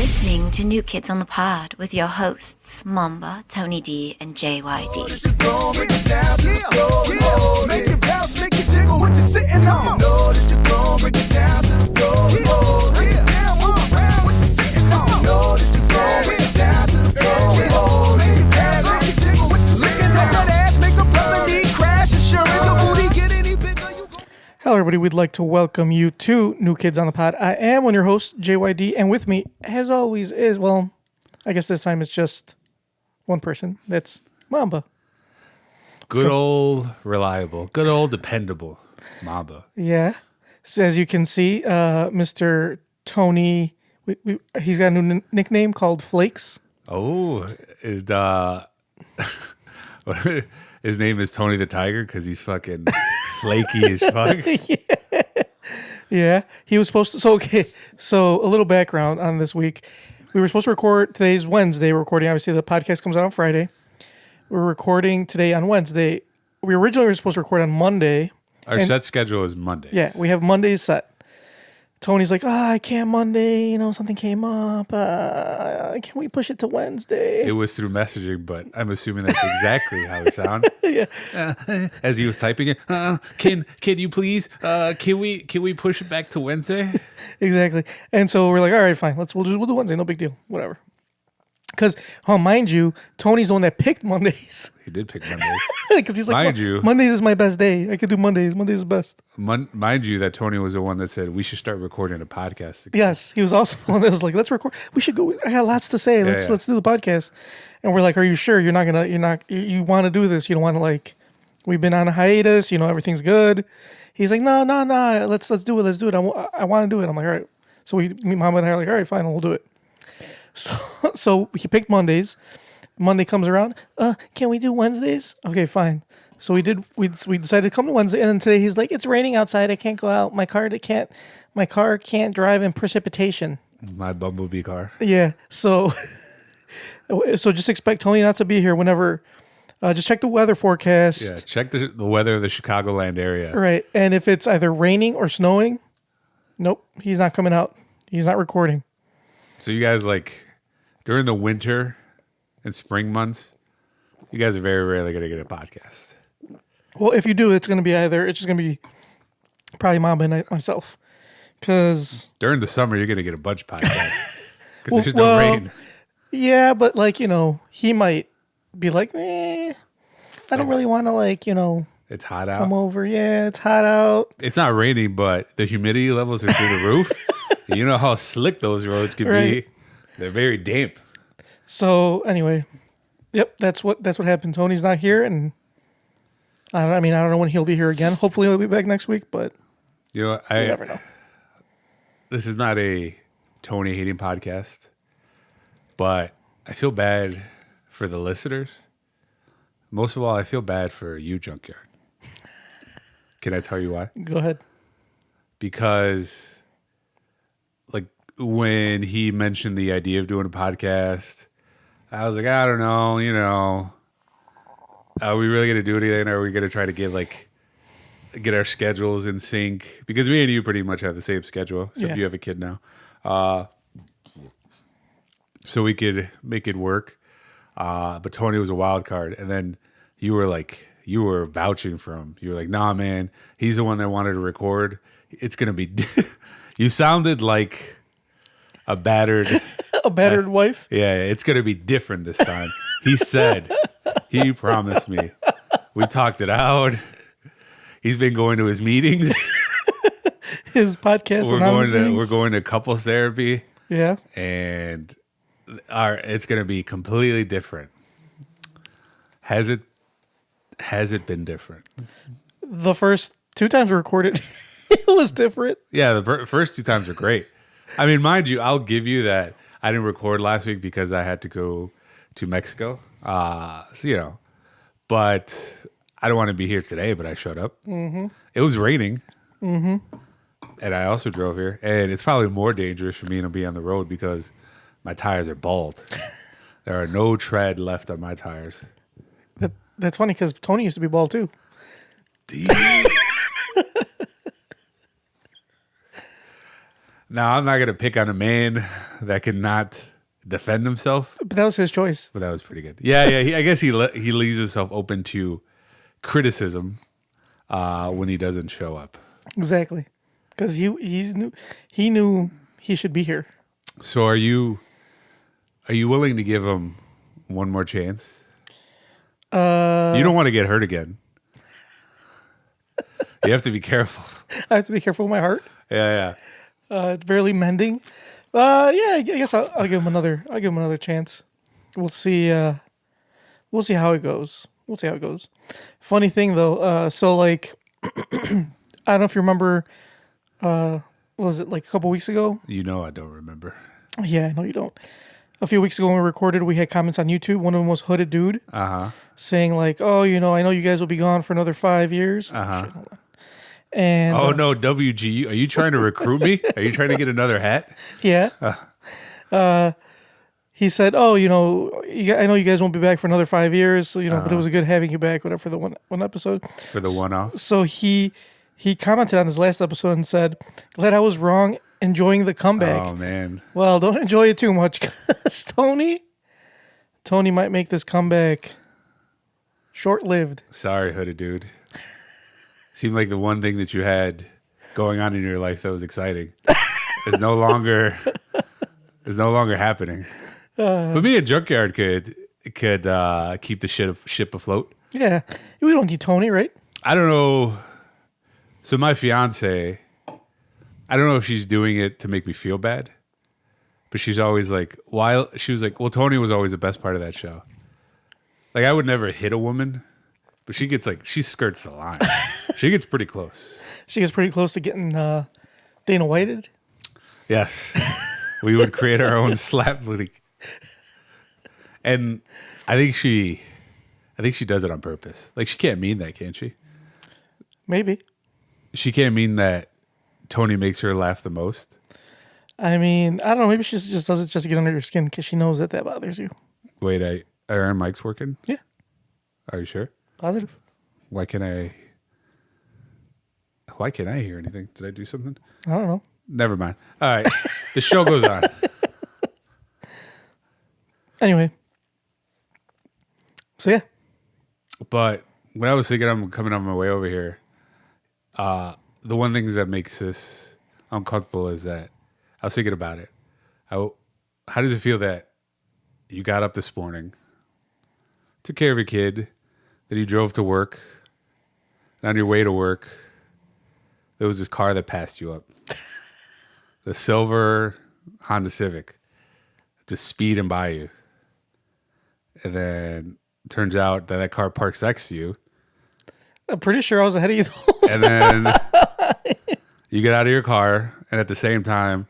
listening to New Kids on the Pod with your hosts, Momba, Tony D, and JYD. Hello, everybody. We'd like to welcome you to New Kids on the Pod. I am one of your hosts, JYD, and with me, as always, is, well, I guess this time it's just one person. That's Momba. Good old reliable, good old dependable Momba. Yeah. So as you can see, Mr. Tony, he's got a new nickname called Flakes. Oh, his name is Tony the Tiger because he's fucking flaky as fuck. Yeah. He was supposed to. So a little background on this week. We were supposed to record. Today's Wednesday. We're recording. Obviously, the podcast comes out on Friday. We're recording today on Wednesday. We originally were supposed to record on Monday. Our set schedule is Mondays. Yeah, we have Mondays set. Tony's like, I can't Monday. Something came up. Can we push it to Wednesday? It was through messaging, but I'm assuming that's exactly how it sounded. Yeah. As he was typing it, can you please? Can we push it back to Wednesday? Exactly. And so we're like, all right, fine. We'll do Wednesday. No big deal. Whatever. Because, mind you, Tony's the one that picked Mondays. He did pick Mondays. Because he's like, Mondays is my best day. I could do Mondays. Mondays is best. Mind you, that Tony was the one that said we should start recording a podcast together. Yes, he was also the one that was like, let's record. We should go. I got lots to say. Let's do the podcast. And we're like, are you sure you want to do this? You don't want to we've been on a hiatus. Everything's good. He's like, no. Let's do it. Let's do it. I want to do it. I'm like, all right. So me, Mom, and I are like, all right, fine, we'll do it. So he picked Mondays. Monday comes around. Can we do Wednesdays? Okay, fine. So we did. We decided to come to Wednesday, and then today he's like, "It's raining outside. I can't go out. My car can't drive in precipitation." My bumblebee car. Yeah. So just expect Tony not to be here whenever. Just check the weather forecast. Yeah. Check the weather of the Chicagoland area. Right, and if it's either raining or snowing, nope, he's not coming out. He's not recording. So you guys during the winter and spring months, you guys are very rarely going to get a podcast. Well, if you do, it's just going to be probably Mom and myself. Because during the summer, you're going to get a bunch of podcasts because there's no rain. Yeah, but he might be like, I don't really want to it's hot out. Come over. Yeah, it's hot out. It's not raining, but the humidity levels are through the roof. You know how slick those roads can be. They're very damp. So anyway, yep, that's what happened. Tony's not here, and I don't know when he'll be here again. Hopefully he'll be back next week, but you never know. This is not a Tony hating podcast, but I feel bad for the listeners. Most of all, I feel bad for you, Junkyard. Can I tell you why? Go ahead. Because when he mentioned the idea of doing a podcast, I was like, I don't know, are we really going to do anything? Are we going to try to get our schedules in sync? Because me and you pretty much have the same schedule, except you have a kid now. So we could make it work. But Tony was a wild card. And then you were vouching for him. You were like, nah, man, he's the one that wanted to record. It's going to be, you sounded like a battered wife. Yeah, it's gonna be different this time. He said, he promised me. We talked it out. He's been going to his meetings, his podcast. We're going to couples therapy. Yeah, and it's gonna be completely different. Has it been different? The first 2 times we recorded, it was different. Yeah, the first 2 times were great. I mean, mind you, I'll give you that I didn't record last week because I had to go to Mexico. But I don't want to be here today, but I showed up. Mm-hmm. It was raining. Mm-hmm. And I also drove here. And it's probably more dangerous for me to be on the road because my tires are bald. There are no tread left on my tires. That's funny because Tony used to be bald too. Now, I'm not going to pick on a man that cannot defend himself. But that was his choice. But that was pretty good. Yeah. I guess he leaves himself open to criticism when he doesn't show up. Exactly. Because he knew he should be here. So are you willing to give him one more chance? You don't want to get hurt again. You have to be careful. I have to be careful with my heart. Yeah. It's barely mending. Yeah, I guess I'll give him another chance. We'll see. We'll see how it goes. Funny thing though. So like, I don't know if you remember. What was it, like a couple weeks ago? You know I don't remember. Yeah, no, you don't. A few weeks ago when we recorded, we had comments on YouTube. One of them was Hooded Dude. Saying like, oh, I know you guys will be gone for another 5 years. Shit, hold on. And no, WG, are you trying to recruit me? Are you trying to get another hat? Yeah. He said, oh, I know you guys won't be back for another 5 years, but it was good having you back, whatever, for the one episode. For the one-off. So he commented on this last episode and said, glad I was wrong, enjoying the comeback. Oh, man. Well, don't enjoy it too much, because Tony might make this comeback short-lived. Sorry, Hooded Dude. Seemed like the one thing that you had going on in your life that was exciting is no longer happening. But me and Junkyard could keep the ship afloat. Yeah, we don't need Tony, right? I don't know. So my fiance, I don't know if she's doing it to make me feel bad, but she's always like, well, Tony was always the best part of that show. Like, I would never hit a woman, but she skirts the line. She gets pretty close. She gets pretty close to getting Dana Whited. Yes. We would create our own slap league. And I think she does it on purpose. Like, she can't mean that, can she? Maybe. She can't mean that Tony makes her laugh the most. I mean, I don't know. Maybe she just does it just to get under your skin because she knows that bothers you. Wait, are our mics working? Yeah. Are you sure? Positive. Why can't I hear anything? Did I do something? I don't know. Never mind. All right. The show goes on. Anyway. So, yeah. But when I was thinking I'm coming on my way over here, the one thing that makes this uncomfortable is that I was thinking about it. How does it feel that you got up this morning, took care of your kid, that you drove to work, and on your way to work, there was this car that passed you up. The silver Honda Civic, just speeding by you. And then it turns out that car parks next to you. I'm pretty sure I was ahead of you the whole time. And then you get out of your car, and at the same time,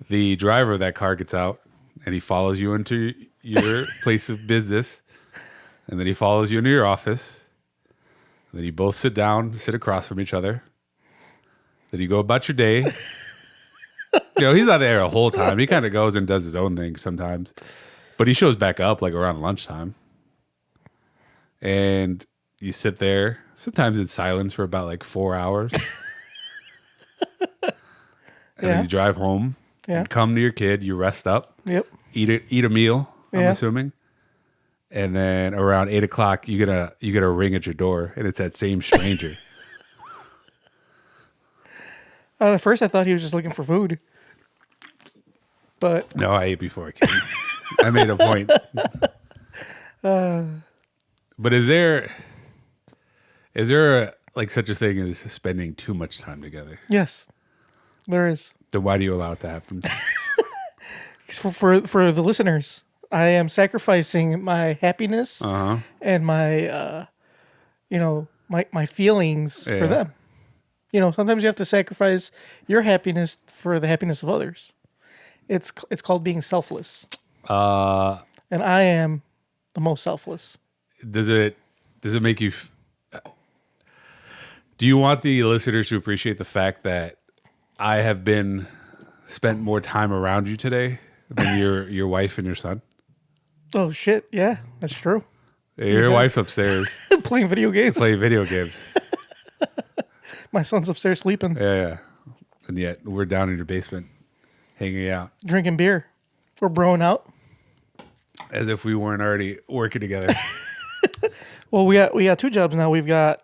the driver of that car gets out, and he follows you into your place of business, and then he follows you into your office. And then you both sit across from each other. Then you go about your day. He's not there the whole time. He kind of goes and does his own thing sometimes. But he shows back up like around lunchtime. And you sit there, sometimes in silence for about like 4 hours. And then you drive home. Yeah. You come to your kid, you rest up. Yep. Eat a meal, I'm assuming. And then around 8 o'clock, you get a ring at your door, and it's that same stranger. At first, I thought he was just looking for food. But no, I ate before I came. I made a point. But is there like such a thing as spending too much time together? Yes, there is. Then why do you allow it to happen? For the listeners, I am sacrificing my happiness and my my feelings for them. Sometimes you have to sacrifice your happiness for the happiness of others. It's called being selfless. And I am the most selfless. Does it make you? Do you want the listeners to appreciate the fact that I have spent more time around you today than your wife and your son? Oh shit! Yeah, that's true. Your wife's upstairs playing video games. My son's upstairs sleeping. Yeah. And yet we're down in your basement hanging out. Drinking beer. We're broing out. As if we weren't already working together. Well, we got 2 jobs now. We've got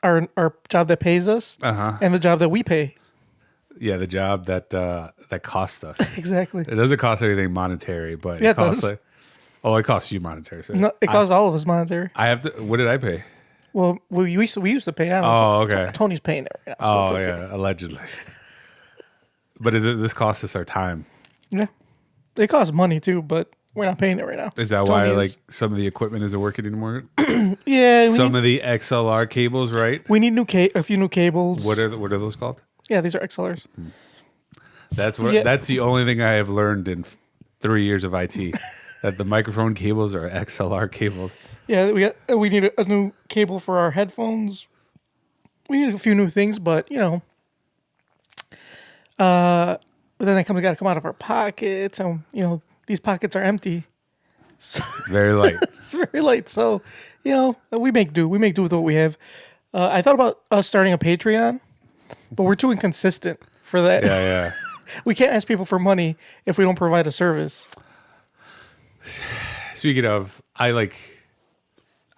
our job that pays us and the job that we pay. Yeah, the job that costs us. Exactly. It doesn't cost anything monetary, but Yeah, it costs does. it costs you monetary. So No, it costs all of us monetary. I have to. What did I pay? Well, we used to pay. I don't know. Oh, okay. Tony's paying it right now. Oh, so it's okay. yeah, allegedly. But this costs us our time. Yeah. It costs money too, but we're not paying it right now. Is that Tony why is. like some of the equipment isn't working anymore? Yeah. Some of the XLR cables, right? We need a few new cables. What are those called? Yeah, these are XLRs. That's Yeah. That's the only thing I have learned in 3 years of IT. That the microphone cables are XLR cables. Yeah, we need a new cable for our headphones. We need a few new things, but but then they got to come out of our pockets, and these pockets are empty. Very light. It's very light, so we make do. We make do with what we have. I thought about us starting a Patreon, but we're too inconsistent for that. Yeah. We can't ask people for money if we don't provide a service. Speaking of, I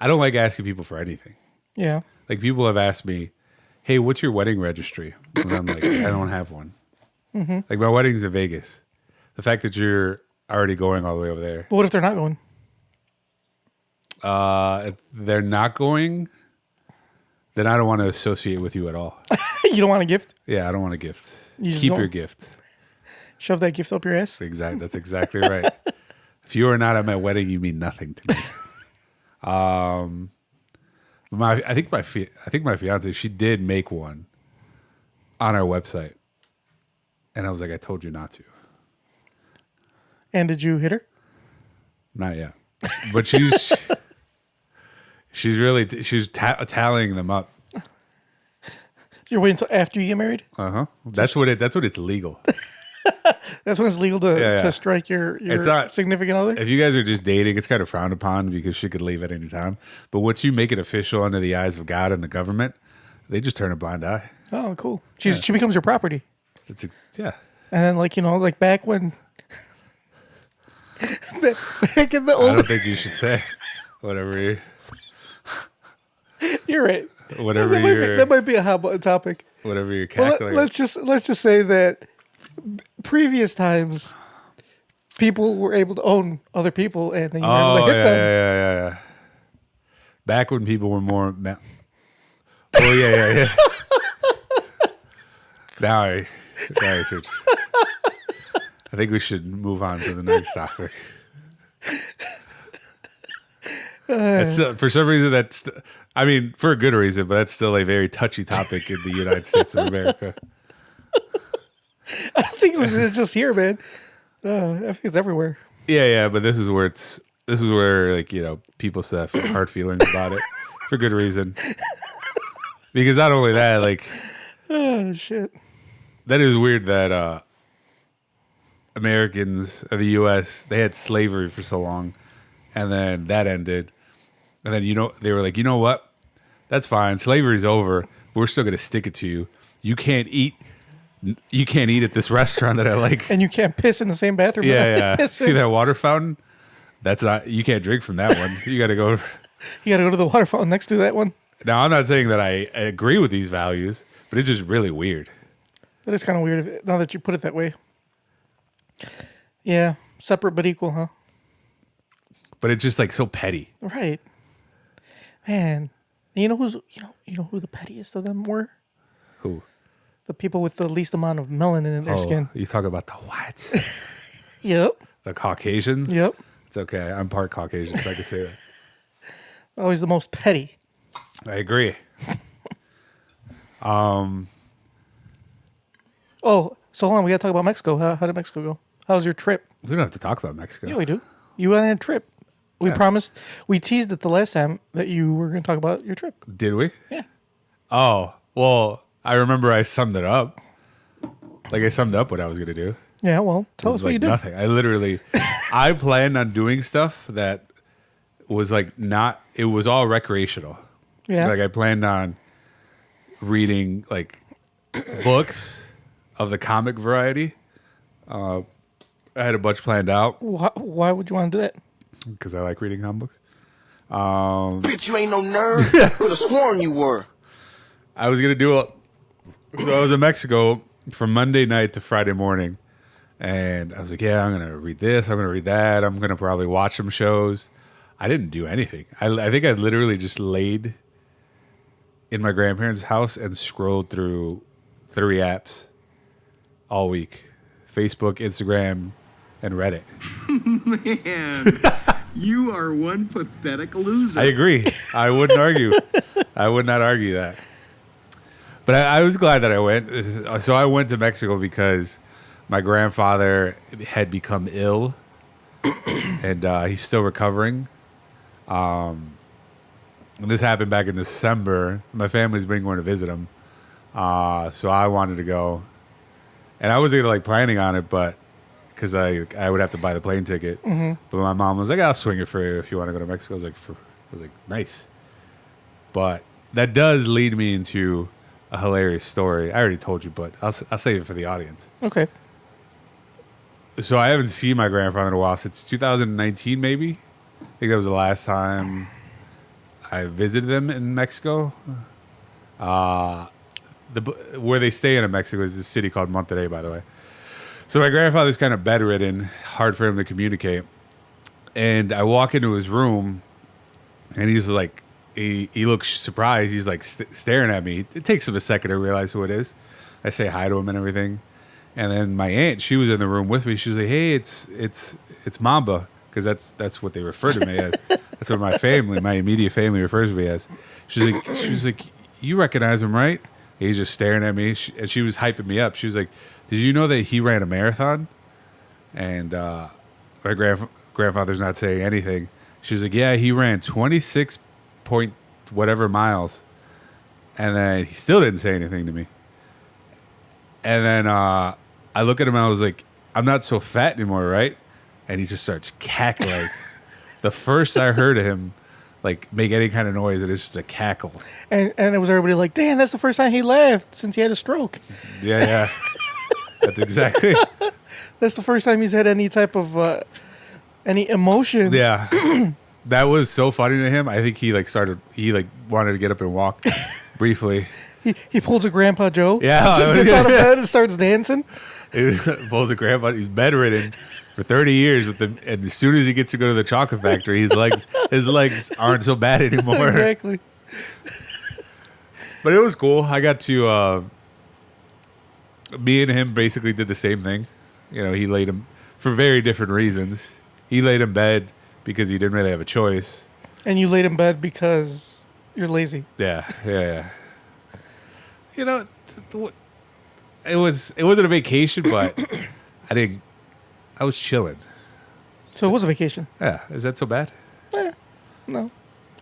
don't like asking people for anything. Yeah. Like people have asked me, "Hey, what's your wedding registry?" And I'm like, "I don't have one." Mm-hmm. Like my wedding's in Vegas. The fact that you're already going all the way over there. But what if they're not going? If they're not going, then I don't want to associate with you at all. You don't want a gift? Yeah, I don't want a gift. You just Keep don't- your gift. Shove that gift up your ass? That's exactly right. If you are not at my wedding, you mean nothing to me. I think my fiance, she did make one on our website, and I was like, I told you not to. And did you hit her? Not yet, but she's tallying them up. You're waiting until after you get married? That's what it's legal. That's when it's legal to Yeah. strike your It's not- significant other? If you guys are just dating, it's kind of frowned upon because she could leave at any time. But once you make it official under the eyes of God and the government, they just turn a blind eye. Oh, cool. She becomes your property. Yeah. And then, like back when... back in the I old... don't think you should say whatever You're right. whatever That might be a hot button topic. whatever you're Well, calculating. let's just say that previous times, people were able to own other people, and then you were able to hit them. Yeah. Back when people were more. Oh yeah. Now I see what you're saying. I think we should move on to the next topic. That's for some reason for a good reason, but that's still a very touchy topic in the United States of America. I think it was just here, man. I think it's everywhere. Yeah, but this is where people still have hard feelings about it for good reason. Because not only that, Oh shit. that is weird that Americans of the U.S. they had slavery for so long, and then that ended, and then they were like, you know what, that's fine, slavery's over, but we're still gonna stick it to you. You can't eat at this restaurant that I like. And you can't piss in the same bathroom. Yeah. See that water fountain? You can't drink from that one. You got to go. You got to go to the water fountain next to that one. Now, I'm not saying that I agree with these values, but it's just really weird. That is kind of weird now that you put it that way. Yeah, separate but equal, huh? But it's just so petty. Right, man. You know who the pettiest of them were? Who? The people with the least amount of melanin in their skin. You talk about the whites. Yep. The Caucasians? Yep. It's okay. I'm part Caucasian, so I can say that. Always the most petty. I agree. Oh, so hold on. We got to talk about Mexico. How did Mexico go? How was your trip? We don't have to talk about Mexico. Yeah, we do. You went on a trip. We Yeah. promised. We teased it the last time that you were going to talk about your trip. Did we? Yeah. Oh, well, I remember I summed it up. I summed up what I was going to do. Yeah, well, tell It us was what you did. nothing. I planned on doing stuff that was not, it was all recreational. Yeah. I planned on reading books of the comic variety, I had a bunch planned out Why would you want to do that? because I like reading comic books. Bitch, you ain't no nerd. Could have sworn you were. I was gonna do it. So I was in Mexico from Monday night to Friday morning, and I was like, "Yeah, I'm gonna read this. I'm gonna read that. I'm gonna probably watch some shows." I didn't do anything. I think I literally just laid in my grandparents' house and scrolled through 3 apps all week: Facebook, Instagram, and Reddit. Man, you are one pathetic loser. I agree. I wouldn't argue. I would not argue that. But I was glad that I went. So I went to Mexico because my grandfather had become ill, and he's still recovering. And this happened back in December. My family's been going to visit him, so I wanted to go, and I wasn't like planning on it, but because I would have to buy the plane ticket. Mm-hmm. But my mom was like, "I'll swing it for you if you want to go to Mexico." I was like, nice. But that does lead me into a hilarious story. I already told you, but I'll save it for the audience. Okay. So I haven't seen my grandfather in a while since 2019, maybe. I think that was the last time I visited them in Mexico. Where they stay in Mexico is this city called Monterrey, by the way. So my grandfather's kind of bedridden, hard for him to communicate. And I walk into his room, and he's like, he looks surprised. He's like staring at me. It takes him a second to realize who it is. I say hi to him and everything. And then my aunt, she was in the room with me. She was like, "Hey, it's Mamba," because that's what they refer to me as. That's what my immediate family refers to me as. She was like, "You recognize him, right?" And he's just staring at me, and she was hyping me up. She was like, "Did you know that he ran a marathon?" And my grandfather's not saying anything. She was like, "Yeah, he ran 26 point whatever miles," and then he still didn't say anything to me. And then I look at him and I was like, "I'm not so fat anymore, right?" And he just starts cackling. The first I heard of him like make any kind of noise, it is just a cackle. And it was everybody like, "Damn, that's the first time he laughed since he had a stroke." Yeah. That's exactly. That's the first time he's had any type of any emotion. Yeah. That was so funny to him. I think he wanted to get up and walk briefly. He pulls a Grandpa Joe. Yeah. Just gets out of bed and starts dancing. He pulls a grandpa. He's bedridden for 30 years and as soon as he gets to go to the chocolate factory, his legs aren't so bad anymore. Exactly. But it was cool. I got to me and him basically did the same thing. You know, he laid him for very different reasons. He laid in bed because he didn't really have a choice. And you laid in bed because you're lazy. Yeah. You know, it wasn't a vacation, but I was chilling. So it was a vacation. Yeah. Is that so bad? No.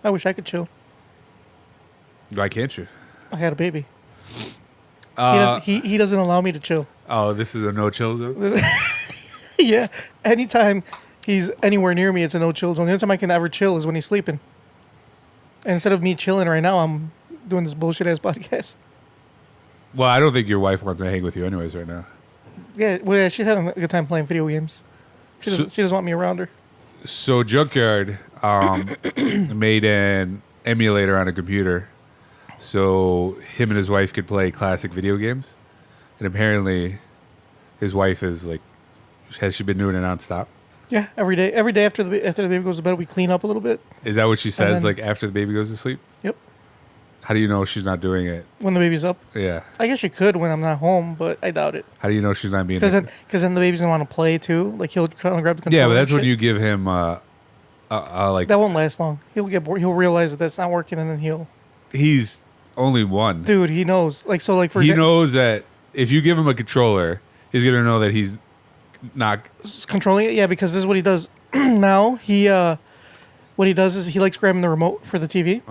I wish I could chill. Why can't you? I had a baby. He doesn't allow me to chill. Oh, this is a no chill zone? Yeah. Anytime he's anywhere near me, it's a no chill zone. The only time I can ever chill is when he's sleeping. And instead of me chilling right now, I'm doing this bullshit ass podcast. Well, I don't think your wife wants to hang with you anyways right now. Yeah, well, she's having a good time playing video games. She doesn't want me around her. So Junkyard made an emulator on a computer so him and his wife could play classic video games. And apparently his wife has she been doing it nonstop? Yeah, every day after the baby goes to bed, we clean up a little bit. Is that what she says, after the baby goes to sleep? Yep. How do you know she's not doing it? When the baby's up? Yeah. I guess she could when I'm not home, but I doubt it. How do you know she's not being... Because then the baby's going to want to play, too. Like, he'll try to grab the controller. Yeah, but that's when you give him, That won't last long. He'll get bored. He'll realize that that's not working, and then He's only one. Dude, he knows. He knows that if you give him a controller, he's going to know that he's not... controlling it? Yeah, because this is what he does. Now, what he does is he likes grabbing the remote for the TV.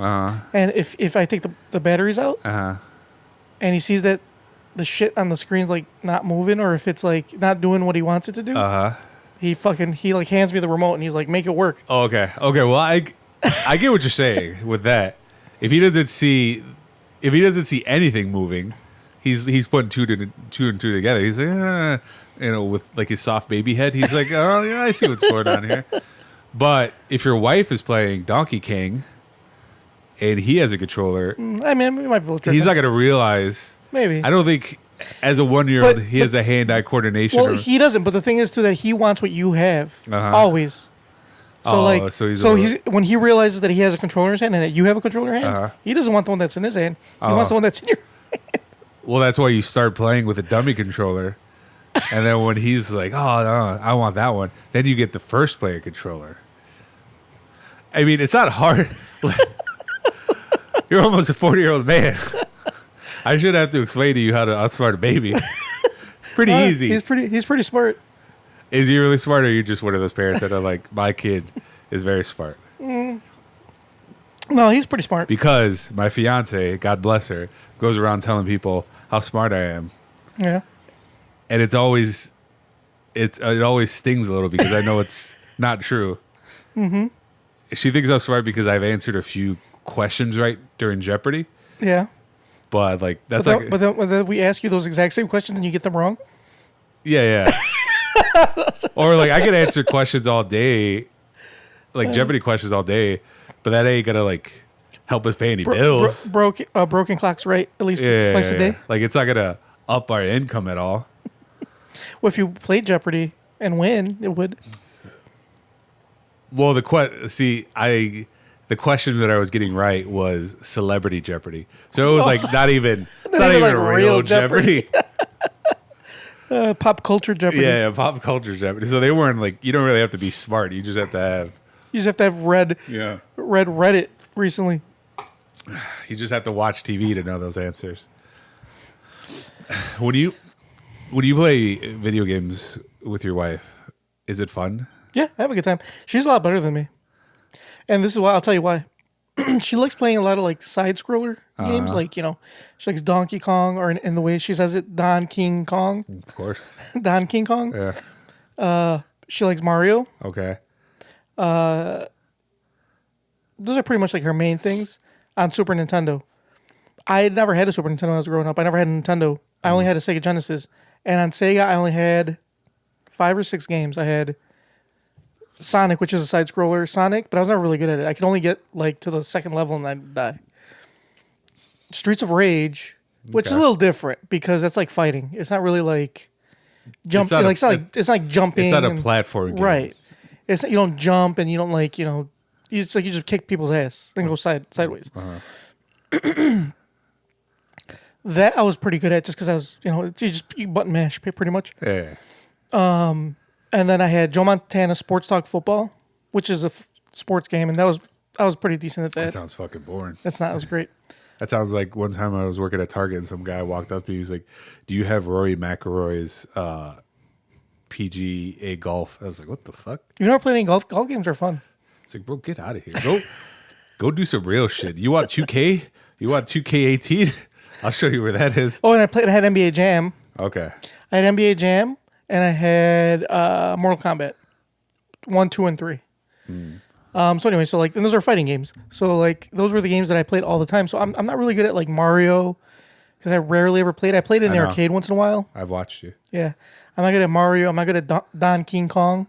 And if I take the batteries out, and he sees that the shit on the screen's not moving, or if it's not doing what he wants it to do, he hands me the remote and he's like, "Make it work." Oh, okay. Well, I get what you're saying with that. If he doesn't see anything moving, he's putting two and two together. He's like, with like his soft baby head. He's like, oh yeah, I see what's going on here. But if your wife is playing Donkey Kong and he has a controller, I mean, we might be able to. he's not going to realize. Maybe. I don't think as a 1-year-old But- he has a hand-eye coordination. Well, he doesn't. But the thing is, too, that he wants what you have Uh-huh. always. So Oh, like, so so he's he's when he realizes that he has a controller in his hand and that you have a controller in your hand, he doesn't want the one that's in his hand. He wants the one that's in your. Well, that's why you start playing with a dummy controller. And then when he's like, oh, no, I want that one, then you get the first player controller. I mean, it's not hard. You're almost a 40-year-old man. I should have to explain to you how to outsmart a baby. It's pretty easy. He's pretty smart. Is he really smart, or are you just one of those parents that are like, my kid is very smart? No, he's pretty smart. Because my fiance, God bless her, goes around telling people how smart I am. Yeah. And it always stings a little because I know it's not true. Mm-hmm. She thinks I'm smart because I've answered a few questions right during Jeopardy. Yeah. But like that's But then we ask you those exact same questions and you get them wrong. yeah. Or like I could answer questions all day, like Jeopardy questions all day, but that ain't gonna like help us pay any bills. Broken clocks right at least twice a day. Like it's not gonna up our income at all. Well, if you played Jeopardy and win, it would. Well, the question that I was getting right was Celebrity Jeopardy, so it was like not even like real Jeopardy. Pop culture Jeopardy. Yeah, pop culture Jeopardy. So they weren't like you don't really have to be smart. You just have to have. You just have to have read Reddit recently. You just have to watch TV to know those answers. When you play video games with your wife, is it fun? Yeah, I have a good time. She's a lot better than me. And this is why I'll tell you why. She likes playing a lot of like side scroller games, like she likes Donkey Kong, or in the way she says it, Don King Kong. Of course. Don King Kong. Yeah. She likes Mario. Okay. Those are pretty much like her main things on Super Nintendo. I had never had a Super Nintendo when I was growing up. I never had a Nintendo. I only had a Sega Genesis. And on Sega, I only had 5 or 6 games. I had Sonic, which is a side scroller Sonic, but I was never really good at it. I could only get like to the second level and I'd die. Streets of Rage, which is a little different because that's like fighting. It's not really like jumping. It's not like jumping. It's not a platform game. Right. It's you don't jump and you don't like you just kick people's ass and go sideways. That I was pretty good at just because I was you button mash pretty much. Yeah. And then I had Joe Montana Sports Talk Football, which is a sports game, and I was pretty decent at that. That sounds fucking boring. It was great. That sounds like one time I was working at Target and some guy walked up to me. He was like, "Do you have Rory McIlroy's PGA golf?" I was like, "What the fuck?" You never played any golf? Golf games are fun. It's like, bro, get out of here. Go do some real shit. You want 2K? You want 2K18? I'll show you where that is. Oh, and I had NBA Jam. Okay. I had NBA Jam, and I had Mortal Kombat 1, 2, and 3. So anyway, so like, and those are fighting games. So like, those were the games that I played all the time. So I'm not really good at like Mario because I rarely ever played. I played it in the arcade once in a while. I've watched you. Yeah, I'm not good at Mario. I'm not good at Don King Kong.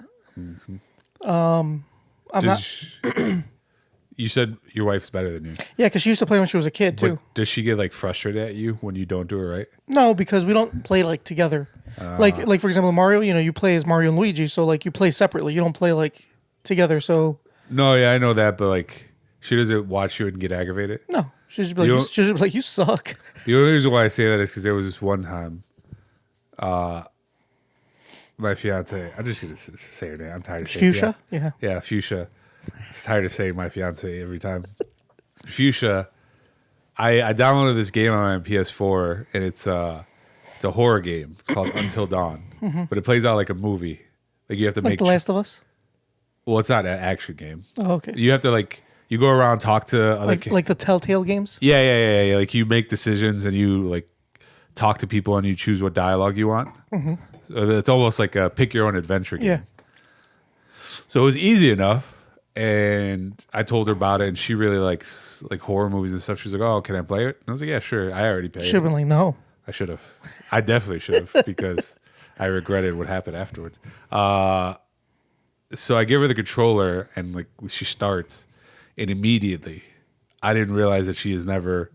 You said your wife's better than you. Yeah, because she used to play when she was a kid too. But does she get like frustrated at you when you don't do it right? No, because we don't play like together. Like for example, Mario. You play as Mario and Luigi, so like you play separately. You don't play like together. So no, yeah, I know that, but like she doesn't watch you and get aggravated. no, she's just be like, she's just be like, you suck. The only reason why I say that is because there was this one time, my fiance. I'm just gonna say her name. I'm tired of saying Fuchsia. Yeah. Fuchsia. I'm tired of saying my fiance every time. Fuchsia. I downloaded this game on my PS4 and it's a horror game. It's called Until Dawn, but it plays out like a movie. Like you have to Like make The Last of Us. Well, it's not an action game. Oh, okay. You have to you go around talk to other like the Telltale games. Yeah. Like you make decisions and you like talk to people and you choose what dialogue you want. So it's almost like a pick your own adventure game. Yeah. So it was easy enough. And I told her about it, and she really likes like horror movies and stuff. She's like, "Oh, can I play it?" And I was like, "Yeah, sure." I already paid. Should have been like, no. I should have. I definitely should have because I regretted what happened afterwards. So I give her the controller, and like she starts, and immediately, I didn't realize that she has never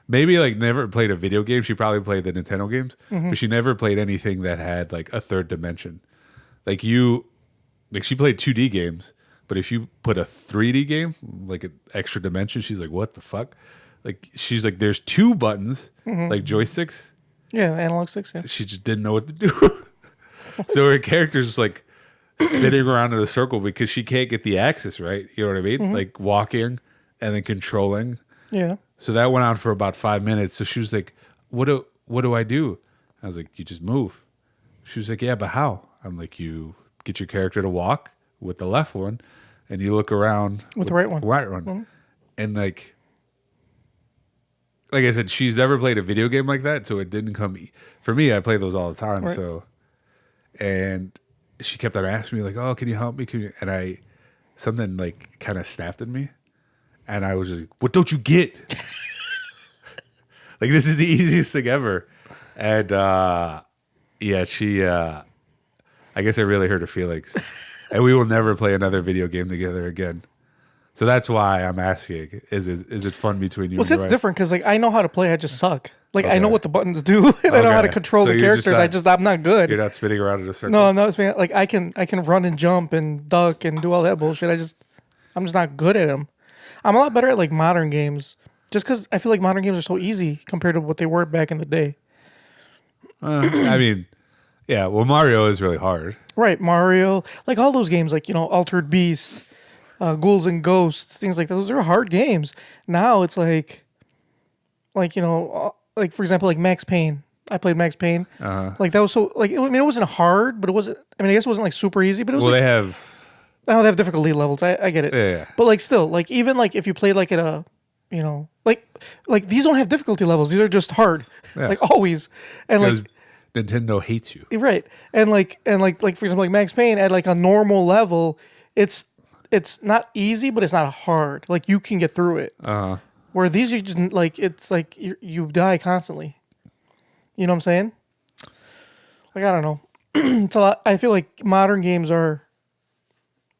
played a video game. She probably played the Nintendo games, but she never played anything that had like a third dimension. Like she played 2D games, but if you put a 3D game, like an extra dimension, she's like, what the fuck? Like, she's like, there's 2 buttons, like joysticks. Yeah, analog sticks, yeah. She just didn't know what to do. So her character's like spinning around in a circle because she can't get the axis right. You know what I mean? Like walking and then controlling. Yeah. So that went on for about 5 minutes. So she was like, what do I do? I was like, you just move. She was like, yeah, but how? I'm like, you get your character to walk with the left one, and you look around with the right one. Right one. And like I said, she's never played a video game like that, so it didn't come for me. I play those all the time. Right. So, and she kept on asking me like, "Oh, can you help me?" And something like kind of snapped at me, and I was just like, "What don't you get?" Like, this is the easiest thing ever. And yeah, she. I guess I really hurt her feelings, and we will never play another video game together again. So that's why I'm asking: is it fun between you? Well, and it's different because like I know how to play, I just suck. Like I know Okay. what the buttons do, and I know how to control So the you're just characters. not- I'm not good. You're not spinning around in a circle. No, I'm not. Like I can run and jump and duck and do all that bullshit. I'm just not good at them. I'm a lot better at like modern games, just because I feel like modern games are so easy compared to what they were back in the day. I mean, yeah. Well, Mario is really hard. Right, Mario, like all those games, like Altered Beast, Ghouls and Ghosts, things like that. Those are hard games. Now it's like like for example, like Max Payne. I played Max Payne. Like that was so like I mean it wasn't hard, but it wasn't. I mean I guess it wasn't like super easy, but it was. Well, like, they have. oh, they have difficulty levels. I get it. Yeah. But like still, like even like if you played like at a like these don't have difficulty levels. These are just hard. Yeah. Like always. And Because like Nintendo hates you. right. And like for example like Max Payne at like a normal level, it's not easy, but it's not hard. Like you can get through it. Where these are just like it's like you die constantly. You know what I'm saying? Like I don't know. It's a lot. I feel like modern games are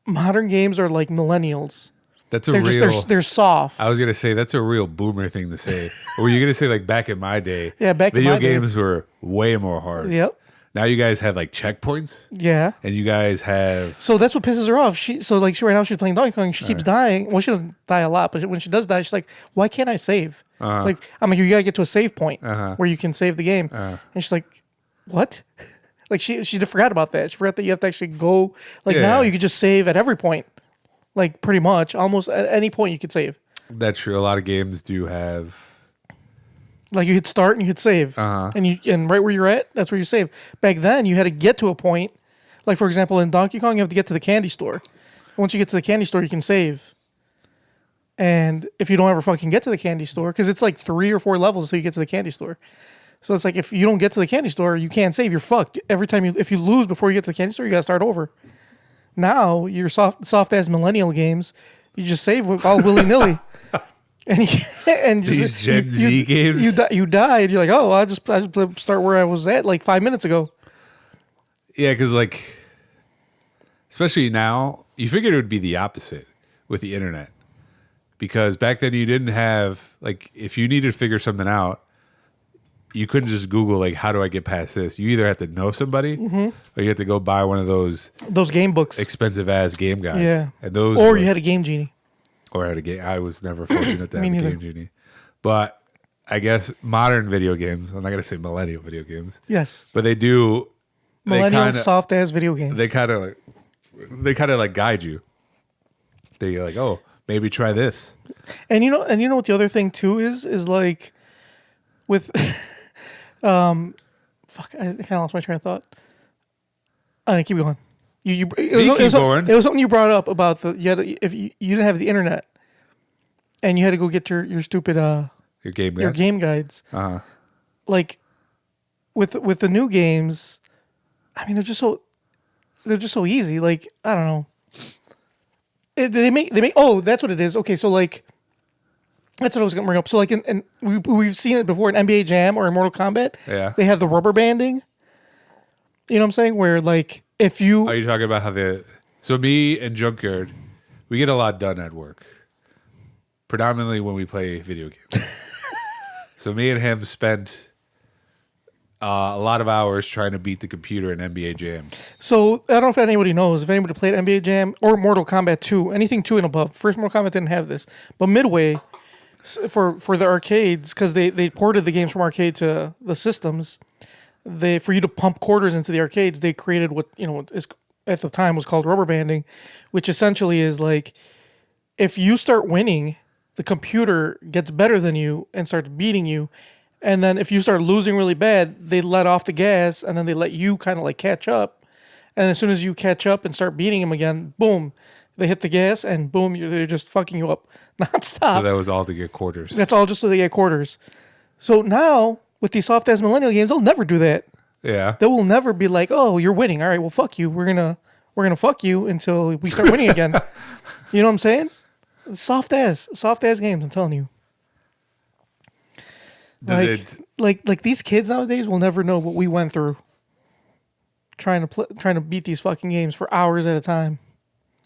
like millennials. That's a They're real. just they're soft. I was gonna say that's a real boomer thing to say. Or were you gonna say like back in my day? Yeah, back in video my day. games were way more hard. Yep. Now you guys have like checkpoints, Yeah. and you guys have. So that's what pisses her off. Right now she's playing Donkey Kong. She keeps dying. Well, she doesn't die a lot, but when she does die, she's like, "Why can't I save?" Like I'm like, "You gotta get to a save point where you can save the game." And she's like, "What?" Like she forgot about that. She forgot that you have to actually go. Like now you could just save at every point. Like pretty much, almost at any point you could save. That's true. A lot of games do have. Like you hit start and you hit save, and right where you're at, that's where you save. Back then, you had to get to a point. Like for example, in Donkey Kong, you have to get to the candy store. Once you get to the candy store, you can save. And if you don't ever fucking get to the candy store, because it's like 3 or 4 levels until you get to the candy store. So it's like if you don't get to the candy store, you can't save. You're fucked. Every time if you lose before you get to the candy store, you gotta start over. Now you're soft ass millennial games. You just save all willy nilly. And These Gen Z games? You died. You're like, oh, I just start where I was at like 5 minutes ago. Yeah, because like, especially now, you figured it would be the opposite with the internet. Because back then you didn't have, like, if you needed to figure something out, you couldn't just Google, like, how do I get past this? You either have to know somebody or you have to go buy one of those game books. expensive ass game guides. Yeah. And those Or were- you had a Game Genie. Or had a game. I was never fortunate to Me have a neither. Game Genie. But I guess modern video games, I'm not going to say millennial video games, Yes. but they do. Millennial soft ass video games. They kind of like guide you. They like, oh, maybe try this. And you know what the other thing too is like with fuck, I kind of lost my train of thought. Keep going. It was something you brought up about if you didn't have the internet and you had to go get your stupid Your game guide. your game guides. Like with the new games, I mean they're just so easy. Like I don't know. They make that's what it is. Okay, so like that's what I was gonna bring up. So like we've seen it before in NBA Jam or in Mortal Kombat. Yeah. They have the rubber banding. You know what I'm saying? Where like if you Are you talking about how so me and Junkyard, we get a lot done at work, predominantly when we play video games. So me and him spent a lot of hours trying to beat the computer in NBA Jam. So I don't know if anybody knows, if anybody played NBA Jam or Mortal Kombat 2, anything 2 and above. First Mortal Kombat didn't have this, but Midway for the arcades, because they ported the games from arcade to the systems. For you to pump quarters into the arcades, they created what is at the time was called rubber banding, which essentially is like if you start winning, the computer gets better than you and starts beating you. And then if you start losing really bad, they let off the gas and then they let you kind of like catch up. And as soon as you catch up and start beating them again, boom, they hit the gas and boom, they're just fucking you up nonstop. So that was all to get quarters. That's all just so they get quarters. So now with these soft ass millennial games, they'll never do that. Yeah. They will never be like, oh, you're winning. All right, well, fuck you. We're gonna fuck you until we start winning again. You know what I'm saying? Soft ass games. I'm telling you. Like these kids nowadays will never know what we went through trying to beat these fucking games for hours at a time.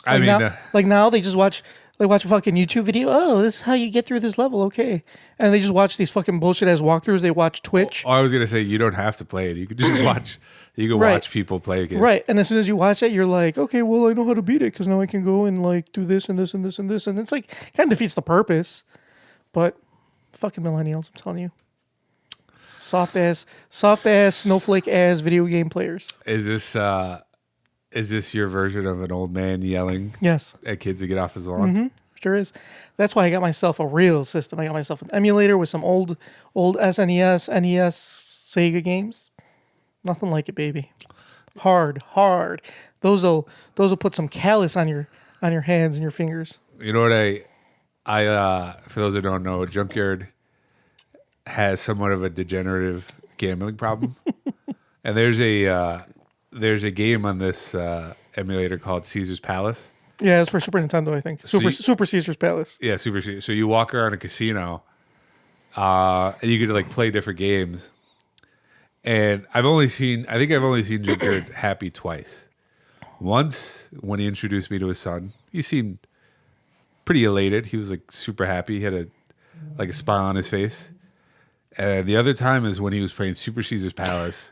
Now they just watch a fucking YouTube video. Oh, this is how you get through this level. Okay. And they just watch these fucking bullshit ass walkthroughs. They watch Twitch. I was going to say, you don't have to play it. You could just watch. You can watch people play a game. Right. And as soon as you watch it, you're like, okay, well, I know how to beat it because now I can go and like do this and this and this and this. And it's like kind of defeats the purpose. But fucking millennials, I'm telling you. Soft ass, snowflake ass video game players. Is this your version of an old man yelling at kids to get off his lawn? Mm-hmm. Sure is. That's why I got myself a real system. I got myself an emulator with some old SNES, NES, Sega games. Nothing like it, baby. Hard. Those'll put some callus on your hands and your fingers. You know what I for those who don't know, Junkyard has somewhat of a degenerative gambling problem. And there's a game on this emulator called Caesar's Palace. Yeah, it's for Super Nintendo, I think. Super Caesar's Palace. Yeah, Super Caesar. So you walk around a casino, and you get to like play different games. And I think I've only seen Junkyard happy twice. Once when he introduced me to his son, he seemed pretty elated. He was like super happy. He had a smile on his face. And the other time is when he was playing Super Caesar's Palace.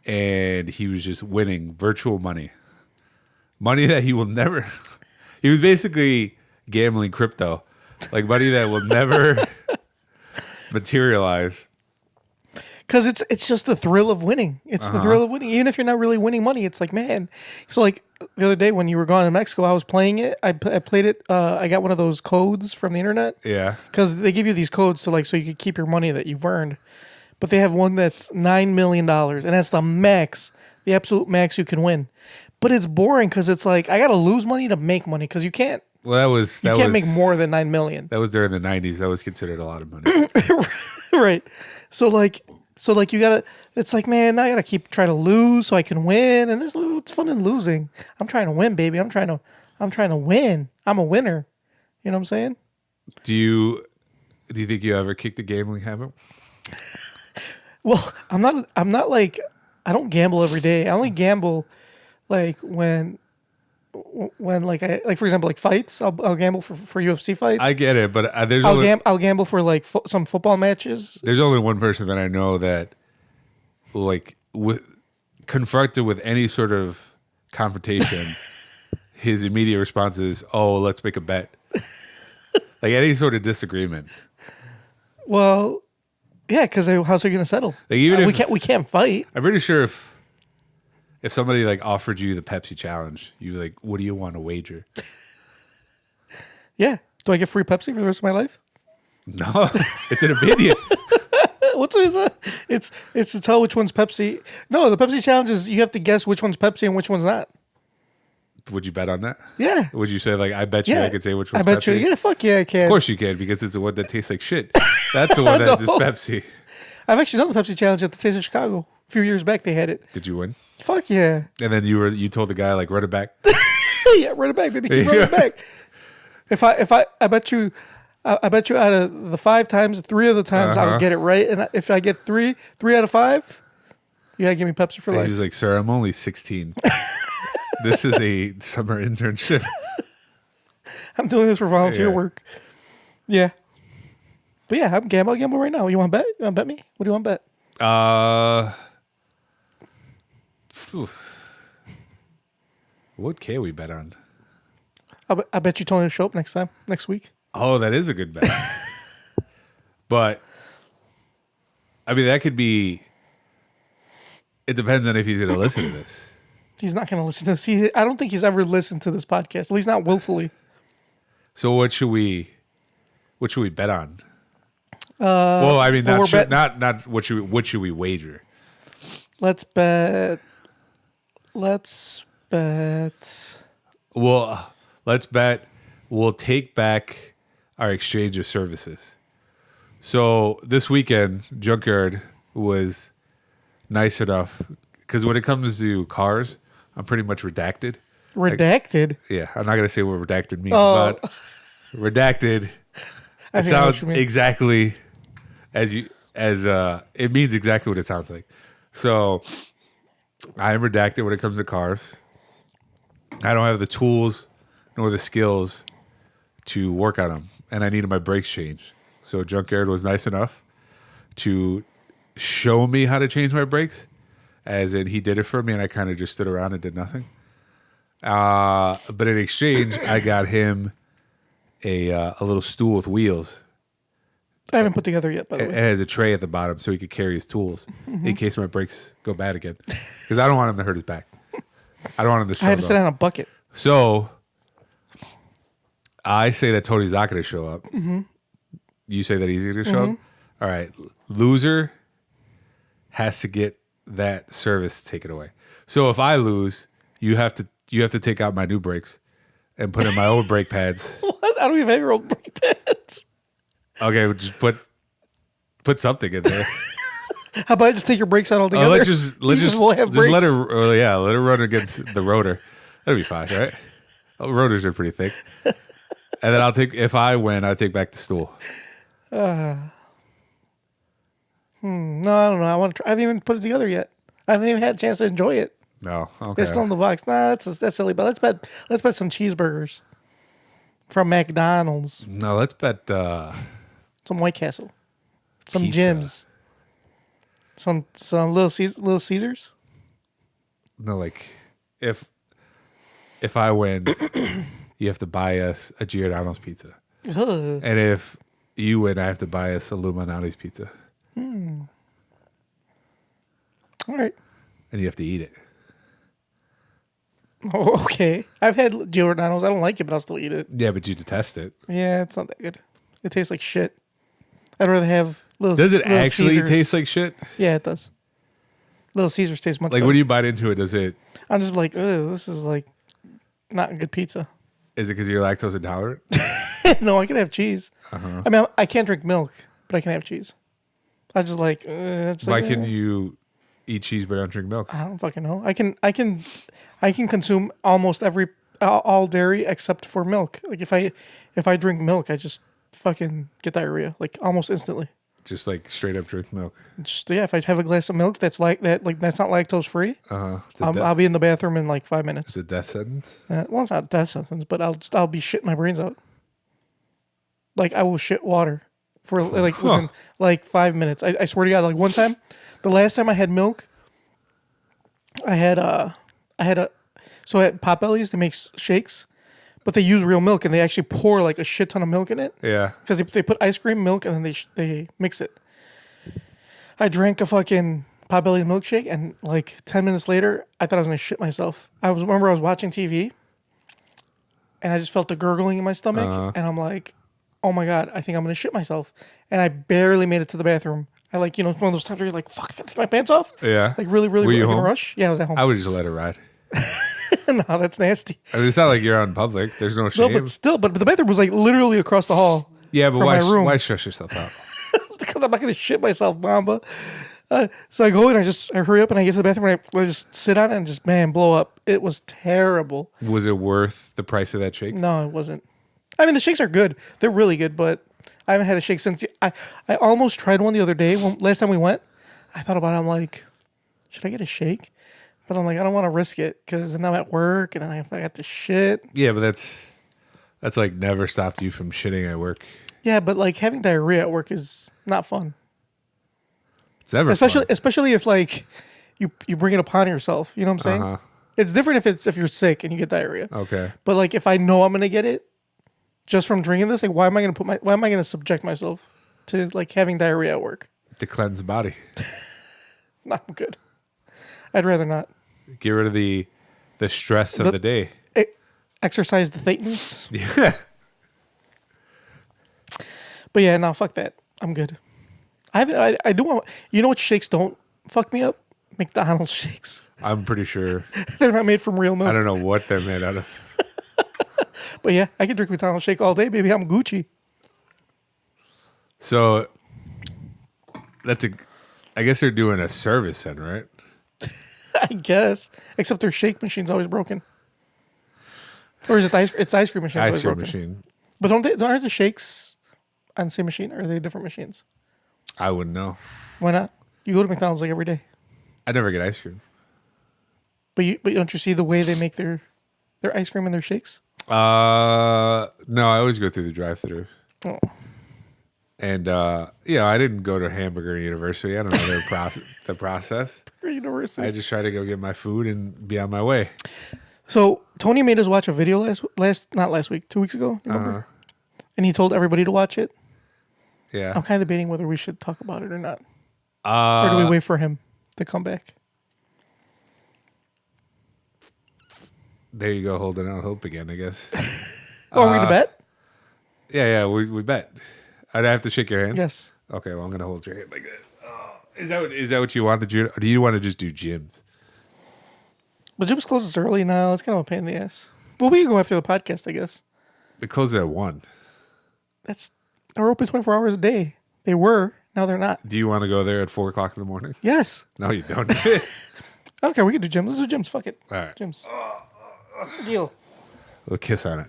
And he was just winning virtual money that he will never. He was basically gambling crypto, like money that will never materialize. Because it's just the thrill of winning. It's the thrill of winning, even if you're not really winning money. It's like, man. So like the other day when you were gone in Mexico, I was playing it. I played it. I got one of those codes from the internet. Yeah. Because they give you these codes so you can keep your money that you've earned. But they have one that's $9 million, and that's the max, the absolute max you can win. But it's boring because it's like I got to lose money to make money because you can't. Well, you can't make more than $9 million. That was during the 90s. That was considered a lot of money. Right. So you gotta. It's like, man, now I gotta keep trying to lose so I can win, and it's fun in losing. I'm trying to win, baby. I'm trying to win. I'm a winner. You know what I'm saying? Do you think you ever kicked the gambling habit? Well, I'm not like, I don't gamble every day. I only gamble like when like for example, like fights. I'll gamble for UFC fights. I get it, but I'll gamble for like some football matches. There's only one person that I know that like confronted with any sort of confrontation, his immediate response is, "Oh, let's make a bet." Like any sort of disagreement. Well, yeah, because how's it going to settle? Like even we can't fight. I'm pretty sure if somebody like offered you the Pepsi challenge, you like, what do you want to wager? Yeah. Do I get free Pepsi for the rest of my life? No, it's an opinion. What's it? It's to tell which one's Pepsi. No, the Pepsi challenge is you have to guess which one's Pepsi and which one's not. Would you bet on that? Yeah. Would you say like, I bet you I could say which one's I bet Pepsi? you. Yeah, fuck yeah, I can. Of course you can, because it's the one that tastes like shit. That's the one that is Pepsi. I've actually done the Pepsi challenge at the Taste of Chicago. A few years back they had it. Did you win? Fuck yeah. And then you told the guy like, run it back. Yeah, run it back, baby. Keep running it back. I bet you out of the 5 times, 3 of the times I'll get it right, and if I get three out of 5, You gotta give me Pepsi for And life. he was like, "Sir, I'm only 16. This is a summer internship." I'm doing this for volunteer Yeah. work. Yeah. But yeah, I'm gamble right now. You want to bet? You want to bet me? What do you want to bet? Oof. What can we bet on? I bet you Tony will show up next week. Oh, that is a good bet. But I mean, that could be. It depends on if he's going to listen to this. He's not going to listen to this. I don't think he's ever listened to this podcast. At least not willfully. So what should we bet on? Well, I mean, well, not what should we wager? Let's bet. Well, let's bet we'll take back our exchange of services. So this weekend, Junkyard was nice enough because when it comes to cars, I'm pretty much redacted. Redacted? Yeah, I'm not gonna say what redacted means, Oh. but redacted. I It think I know what sounds you mean. exactly as it means exactly what it sounds like. So I am redacted when it comes to cars. I don't have the tools nor the skills to work on them, and I needed my brakes changed. So Junkyard was nice enough to show me how to change my brakes, as in he did it for me, and I kind of just stood around and did nothing. But in exchange, I got him a little stool with wheels. I haven't put together yet, by the It way. has a tray at the bottom so he could carry his tools in case my brakes go bad again. Because I don't want him to hurt his back. I don't want him to I had struggle. to sit on a bucket. So I say that Tony's not going to show up. You say that he's going to show up. All right, loser has to get that service taken away. So if I lose, you have to take out my new brakes and put in my old brake pads. What? I don't even have your old brake pads. Okay, well, just put something in there. How about I just take your brakes out altogether? Let's just We'll have just let brakes. her let her run against the rotor. That'll be fine, right? Oh, rotors are pretty thick. And then if I win, I take back the stool. No, I don't know. I want to. I haven't even put it together yet. I haven't even had a chance to enjoy it. No, okay. It's still in the box. Nah, that's silly. But let's bet some cheeseburgers from McDonald's, No, let's bet some White Castle, some Pizza. Jim's, some Little Caesars. no, like if I win, you have to buy us a Giordano's pizza. Ugh. And if you win, I have to buy us a Illuminati's pizza. All right. And you have to eat it. Oh, okay. I've had Giordano's. I don't like it, but I'll still eat it. Yeah, but you detest it. Yeah, it's not that good. It tastes like shit. I'd rather have Little. Does it Little actually Caesars. taste like shit? Yeah, it does. Little Caesars tastes much Like better. when you bite into it, does it? I'm just like, ugh, this is like not good pizza. Is it because you're lactose intolerant? No, I can have cheese. I mean, I can't drink milk, but I can have cheese. I just like. It's Why like, can you eat cheese but not drink milk? I don't fucking know. I can consume almost all dairy except for milk. Like if I drink milk, I just fucking get diarrhea like almost instantly. Just like straight up drink milk. Just yeah, if I have a glass of milk that's like that, like that's not lactose free, The I'll be in the bathroom in like 5 minutes. the death sentence. Well, it's not a death sentence, but I'll be shitting my brains out. Like I will shit water for like within like 5 minutes. I swear to God, like one time, the last time I had milk, I had at Potbelly's they make shakes, but they use real milk and they actually pour like a shit ton of milk in it. Yeah. Because they put ice cream, milk, and then they mix it. I drank a fucking Potbelly milkshake, and like 10 minutes later, I thought I was gonna shit myself. I was watching TV, and I just felt the gurgling in my stomach, and I'm like, oh my God, I think I'm gonna shit myself. And I barely made it to the bathroom. I like, it's one of those times where you're like, fuck, I gotta take my pants off. Yeah. Like really, really, Were you like in a home? rush. Yeah, I was at home. I would just let it ride. No, that's nasty. I mean, it's not like you're out in public. There's no No, shame. but still, but the bathroom was like literally across the hall. Yeah, but from my room. why stress yourself out? Because I'm not going to shit myself, Mamba. So I go in, I hurry up and I get to the bathroom and I just sit on it and just, blow up. It was terrible. Was it worth the price of that shake? No, it wasn't. I mean, the shakes are good. They're really good, but I haven't had a shake since. I almost tried one the other day. Last time we went, I thought about it. I'm like, should I get a shake? But I'm like, I don't want to risk it because then I'm at work and I got the shit. Yeah, but that's like never stopped you from shitting at work. Yeah, but like having diarrhea at work is not fun. It's never fun. Especially if like you bring it upon yourself. You know what I'm saying? It's different if you're sick and you get diarrhea. Okay. But like if I know I'm gonna get it just from drinking this, like why am I gonna subject myself to like having diarrhea at work? To cleanse the body. Not good. I'd rather not. Get rid of the stress of the day. Exercise the thetans. Yeah. But yeah, no, fuck that. I'm good. I do want. You know what shakes don't fuck me up? McDonald's shakes. I'm pretty sure. They're not made from real milk. I don't know what they're made out of. But yeah, I can drink McDonald's shake all day, baby. I'm Gucci. So I guess they're doing a service then, right? I guess. Except their shake machine's always broken. Or is it it's ice cream machine? Ice cream machine. But aren't the shakes on the same machine, or are they different machines? I wouldn't know. Why not? You go to McDonald's like every day. I never get ice cream. But don't you see the way they make their ice cream and their shakes? No, I always go through the drive-through. Oh. And I didn't go to Hamburger University. I don't know the process. University. I just try to go get my food and be on my way. So Tony made us watch a video not last week, 2 weeks ago. You remember? And he told everybody to watch it. Yeah. I'm kind of debating whether we should talk about it or not. Or do we wait for him to come back? There you go, holding out hope again, I guess. Are we gonna bet? Yeah, we bet. I'd have to shake your hand? Yes. Okay, well, I'm going to hold your hand like that. Oh, is that what you want to do? Or do you want to just do gyms? But gym's closes early now. It's kind of a pain in the ass. Well, we can go after the podcast, I guess. It closes at 1. They're open 24 hours a day. They were. Now they're not. Do you want to go there at 4 o'clock in the morning? Yes. No, you don't. Okay, we can do gyms. Let's do gyms. Fuck it. All right. Gyms. Deal. We'll kiss on it.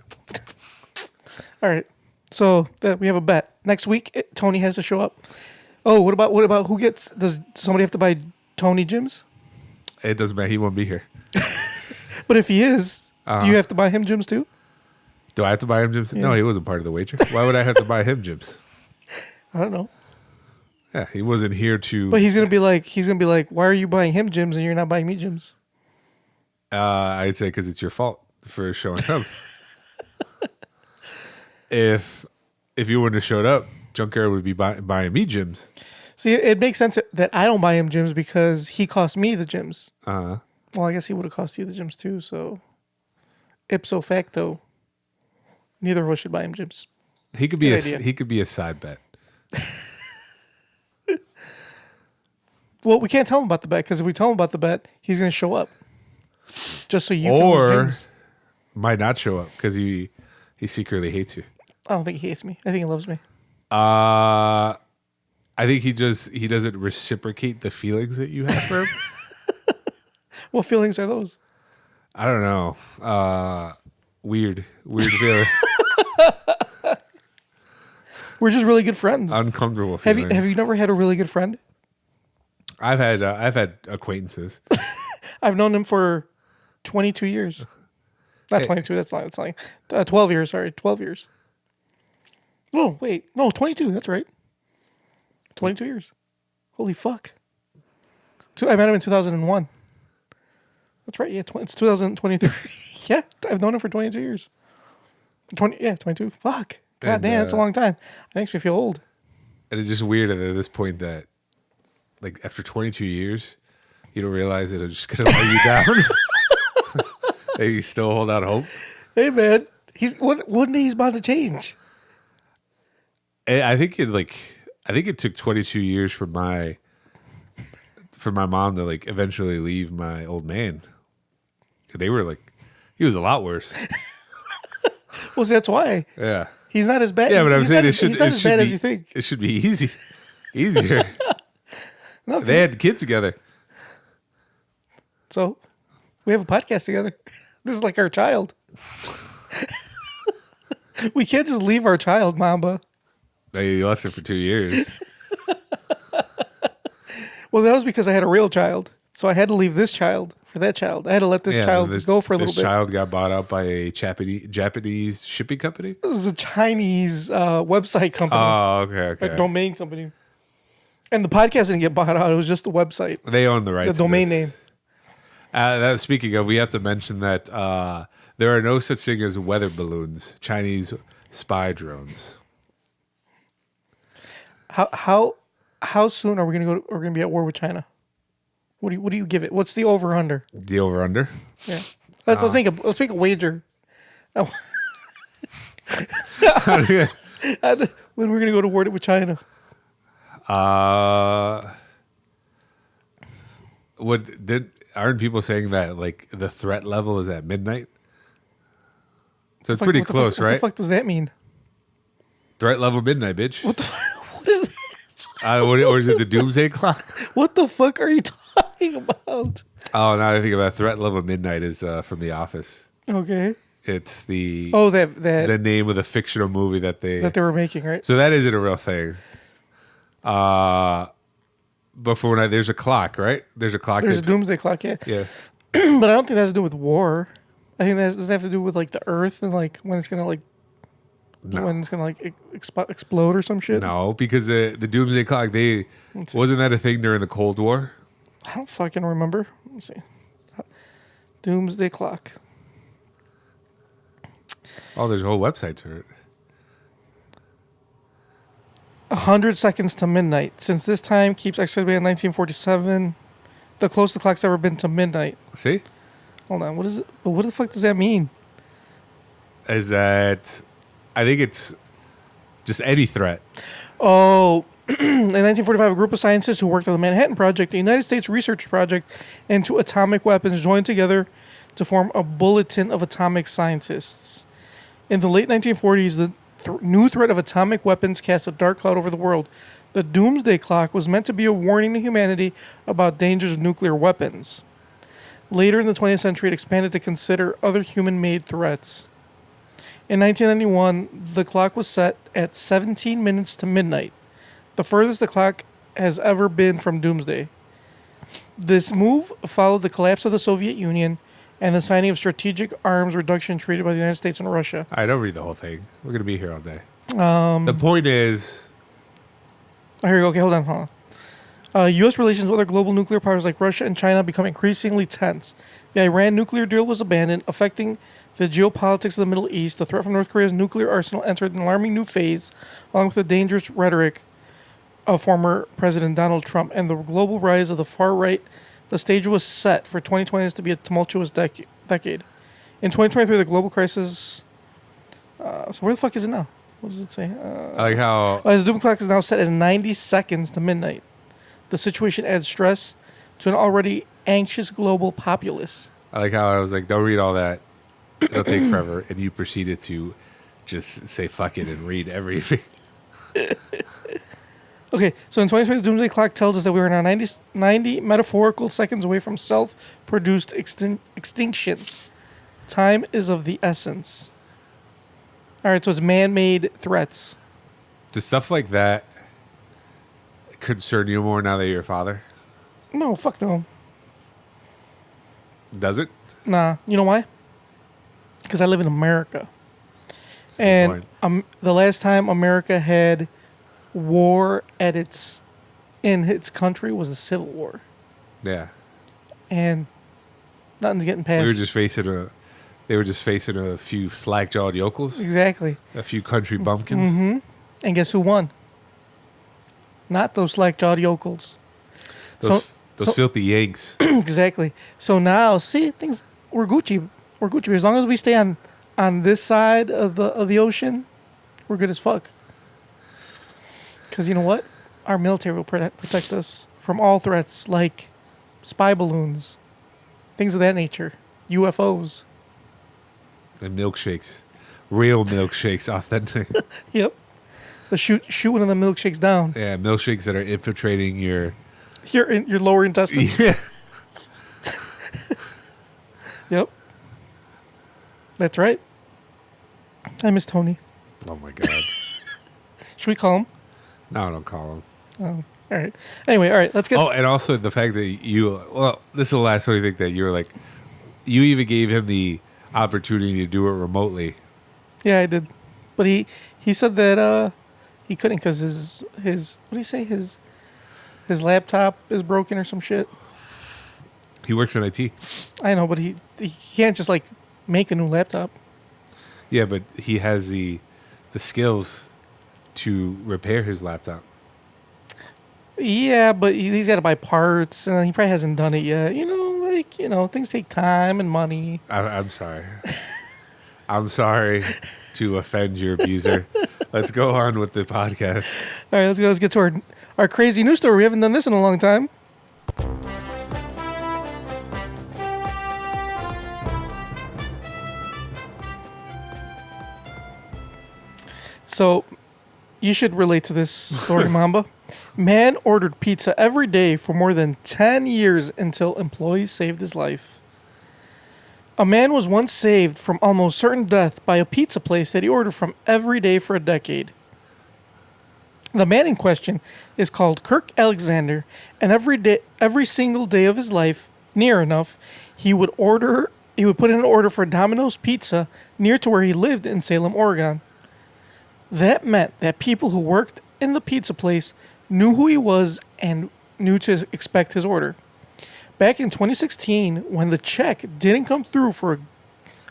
All right. So we have a bet. Next week, Tony has to show up. Oh, what about who gets? Does somebody have to buy Tony gyms? It doesn't matter. He won't be here. But if he is, do you have to buy him gyms too? Do I have to buy him gyms? Yeah. No, he wasn't part of the wager. Why would I have to buy him gyms? I don't know. Yeah, he wasn't here to. But he's gonna be like, why are you buying him gyms and you're not buying me gyms? I'd say because it's your fault for showing up. If you wouldn't have showed up, Junkyard would be buying me gyms. See, it makes sense that I don't buy him gyms because he cost me the gyms. Uh-huh. Well, I guess he would have cost you the gyms too. So, ipso facto, neither of us should buy him gyms. He could be a side bet. Well, we can't tell him about the bet because if we tell him about the bet, he's going to show up. Just so you or can lose gyms. Might not show up because he secretly hates you. I don't think he hates me. I think he loves me. I think he doesn't reciprocate the feelings that you have for him. What feelings are those? I don't know. Weird feeling. We're just really good friends. Uncomfortable Have feeling. you never had a really good friend? I've had acquaintances. I've known him for 22 years. Not 22. That's like 12 years. Sorry, 12 years. Oh wait, no, 22. That's right. 22 years. Holy fuck. I met him in 2001. That's right. Yeah, it's 2023. Yeah, I've known him for 22 years. 22. Fuck. God damn, that's a long time. It makes me feel old. And it's just weird at this point that, like, after 22 years, you don't realize that it's just going to let you down. And you still hold out hope. Hey, man. One day he's about to change. I think it took 22 years for my mom to, like, eventually leave my old man. They were like, he was a lot worse. Well, see, that's why. Yeah. He's not as bad. Yeah, but I'm saying he's not as bad as you think. It should be easier. Okay. They had kids together. So we have a podcast together. This is like our child. We can't just leave our child, Mamba. They left her for 2 years. Well, that was because I had a real child. So I had to leave this child for that child. I had to let this child go for a little bit. This child got bought out by a Japanese shipping company? It was a Chinese website company. Oh, okay. A domain company. And the podcast didn't get bought out. It was just the website. They own the rights. The domain name. Speaking of, we have to mention that there are no such thing as weather balloons, Chinese spy drones. How soon are we gonna go? We're gonna be at war with China. What do you give it? What's the over under? The over under? Yeah. Let's make a wager. When we're gonna go to war with China? Aren't people saying that like the threat level is at midnight? So it's pretty close, right? What the fuck does that mean? Threat level midnight, bitch. What is that? Or is it the doomsday clock? What the fuck are you talking about? Oh, now I think about threat level midnight is from The Office. Okay. It's the the name of the fictional movie that they were making, right? So that isn't a real thing. But for when there's a clock, right? There's a clock. There's a doomsday clock, yeah. Yeah. But I don't think that has to do with war. I think that doesn't have to do with like the Earth and like when it's gonna like when it's gonna like explode or some shit. No, because the doomsday clock, wasn't that a thing during the Cold War? I don't fucking remember. Let's see. Doomsday clock. Oh, there's a whole website to it. 100 seconds to midnight. Since this time keeps accelerating in 1947, the closest the clock's ever been to midnight. See? Hold on. What is it? What the fuck does that mean? Is that... I think it's just any threat. Oh, in 1945, a group of scientists who worked on the Manhattan Project, the United States Research Project, into atomic weapons joined together to form a Bulletin of Atomic Scientists. In the late 1940s, the new threat of atomic weapons cast a dark cloud over the world. The Doomsday Clock was meant to be a warning to humanity about dangers of nuclear weapons. Later in the 20th century, it expanded to consider other human-made threats. In 1991, the clock was set at 17 minutes to midnight, the furthest the clock has ever been from doomsday. This move followed the collapse of the Soviet Union and the signing of Strategic Arms Reduction Treaty by the United States and Russia. I don't read the whole thing. We're going to be here all day. The point is... Here we go. Okay, hold on. U.S. relations with other global nuclear powers like Russia and China become increasingly tense. The Iran nuclear deal was abandoned, affecting the geopolitics of the Middle East. The threat from North Korea's nuclear arsenal entered an alarming new phase, along with the dangerous rhetoric of former President Donald Trump and the global rise of the far right. The stage was set for 2020 to be a tumultuous decade. In 2023, the global crisis... so where the fuck is it now? What does it say? I like how... the doom clock is now set as 90 seconds to midnight. The situation adds stress to an already anxious global populace. I like how I was like, don't read all that. It'll take forever. And you proceeded to just say fuck it and read everything. Okay, so in 2020, the Doomsday Clock tells us that we are now 90 metaphorical seconds away from self-produced extinction. Time is of the essence. All right, so it's man-made threats. Does stuff like that concern you more now that you're a father? No, fuck no. Does it? Nah, you know why? Because I live in America. And the last time America had war in its country was the Civil War. Yeah. And nothing's getting past. They were just facing a few slack-jawed yokels. Exactly. A few country bumpkins. Mm-hmm. And guess who won? Not those slack-jawed yokels. Those filthy Yanks. Exactly. So now, see, we're Gucci. We're Gucci. As long as we stay on this side of the ocean, we're good as fuck. Because you know what? Our military will protect us from all threats like spy balloons, things of that nature, UFOs. And milkshakes. Real milkshakes, authentic. Yep. The shoot one of the milkshakes down. Yeah, milkshakes that are infiltrating your lower intestines. Yeah. Yep. That's right. I miss Tony. Oh my God. Should we call him? No, don't call him. Oh. All right. Anyway, all right. Let's get. Oh, and also the fact that this is the last one I think that you were like, you even gave him the opportunity to do it remotely. Yeah, I did, but he said that he couldn't because his what do you say his laptop is broken or some shit. He works in IT. I know, but he can't just like make a new laptop. Yeah, but he has the skills to repair his laptop. Yeah, but he's got to buy parts, and he probably hasn't done it yet. Things take time and money. I'm sorry. I'm sorry to offend your abuser. Let's go on with the podcast. All right, let's go. Let's get to our crazy news story. We haven't done this in a long time. So, you should relate to this story, Mamba. Man ordered pizza every day for more than 10 years until employees saved his life. A man was once saved from almost certain death by a pizza place that he ordered from every day for a decade. The man in question is called Kirk Alexander, and every single day of his life, near enough, he would put in an order for Domino's Pizza near to where he lived in Salem, Oregon. That meant that people who worked in the pizza place knew who he was and knew to expect his order. Back in 2016, when the check didn't come through for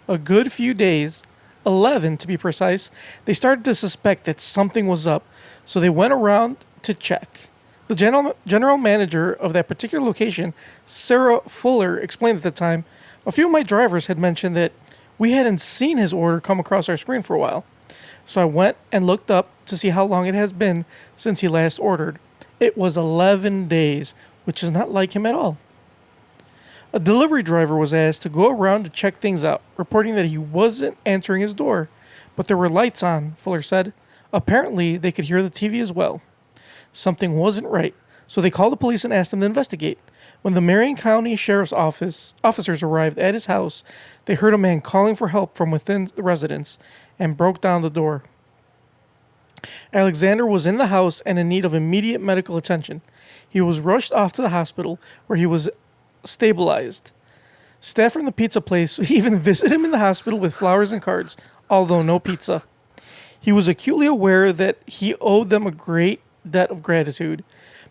a good few days, 11 to be precise, they started to suspect that something was up, so they went around to check. The general manager of that particular location, Sarah Fuller, explained at the time, "A few of my drivers had mentioned that we hadn't seen his order come across our screen for a while. So I went and looked up to see how long it has been since he last ordered. It was 11 days, which is not like him at all." A delivery driver was asked to go around to check things out, reporting that he wasn't answering his door, but there were lights on, Fuller said. Apparently, they could hear the TV as well. Something wasn't right, so they called the police and asked them to investigate. When the Marion County Sheriff's officers arrived at his house, they heard a man calling for help from within the residence and broke down the door. Alexander was in the house and in need of immediate medical attention. He was rushed off to the hospital where he was stabilized. Staff from the pizza place even visited him in the hospital with flowers and cards, although no pizza. He was acutely aware that he owed them a great debt of gratitude,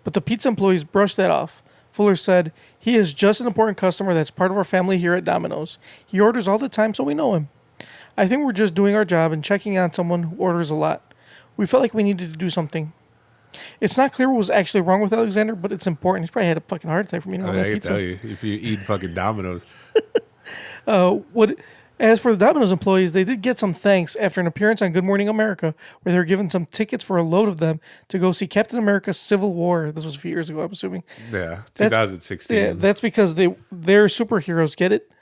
but the pizza employees brushed that off. Fuller said, "He is just an important customer that's part of our family here at Domino's. He orders all the time, so we know him. I think we're just doing our job and checking on someone who orders a lot. We felt like we needed to do something." It's not clear what was actually wrong with Alexander, but it's important. He's probably had a fucking heart attack from eating all that I can pizza. tell you, if you eat fucking Domino's. As for the Domino's employees, they did get some thanks after an appearance on Good Morning America, where they were given some tickets for a load of them to go see Captain America: Civil War. This was a few years ago, I'm assuming. Yeah, 2016. Yeah, that's because they're superheroes. Get it?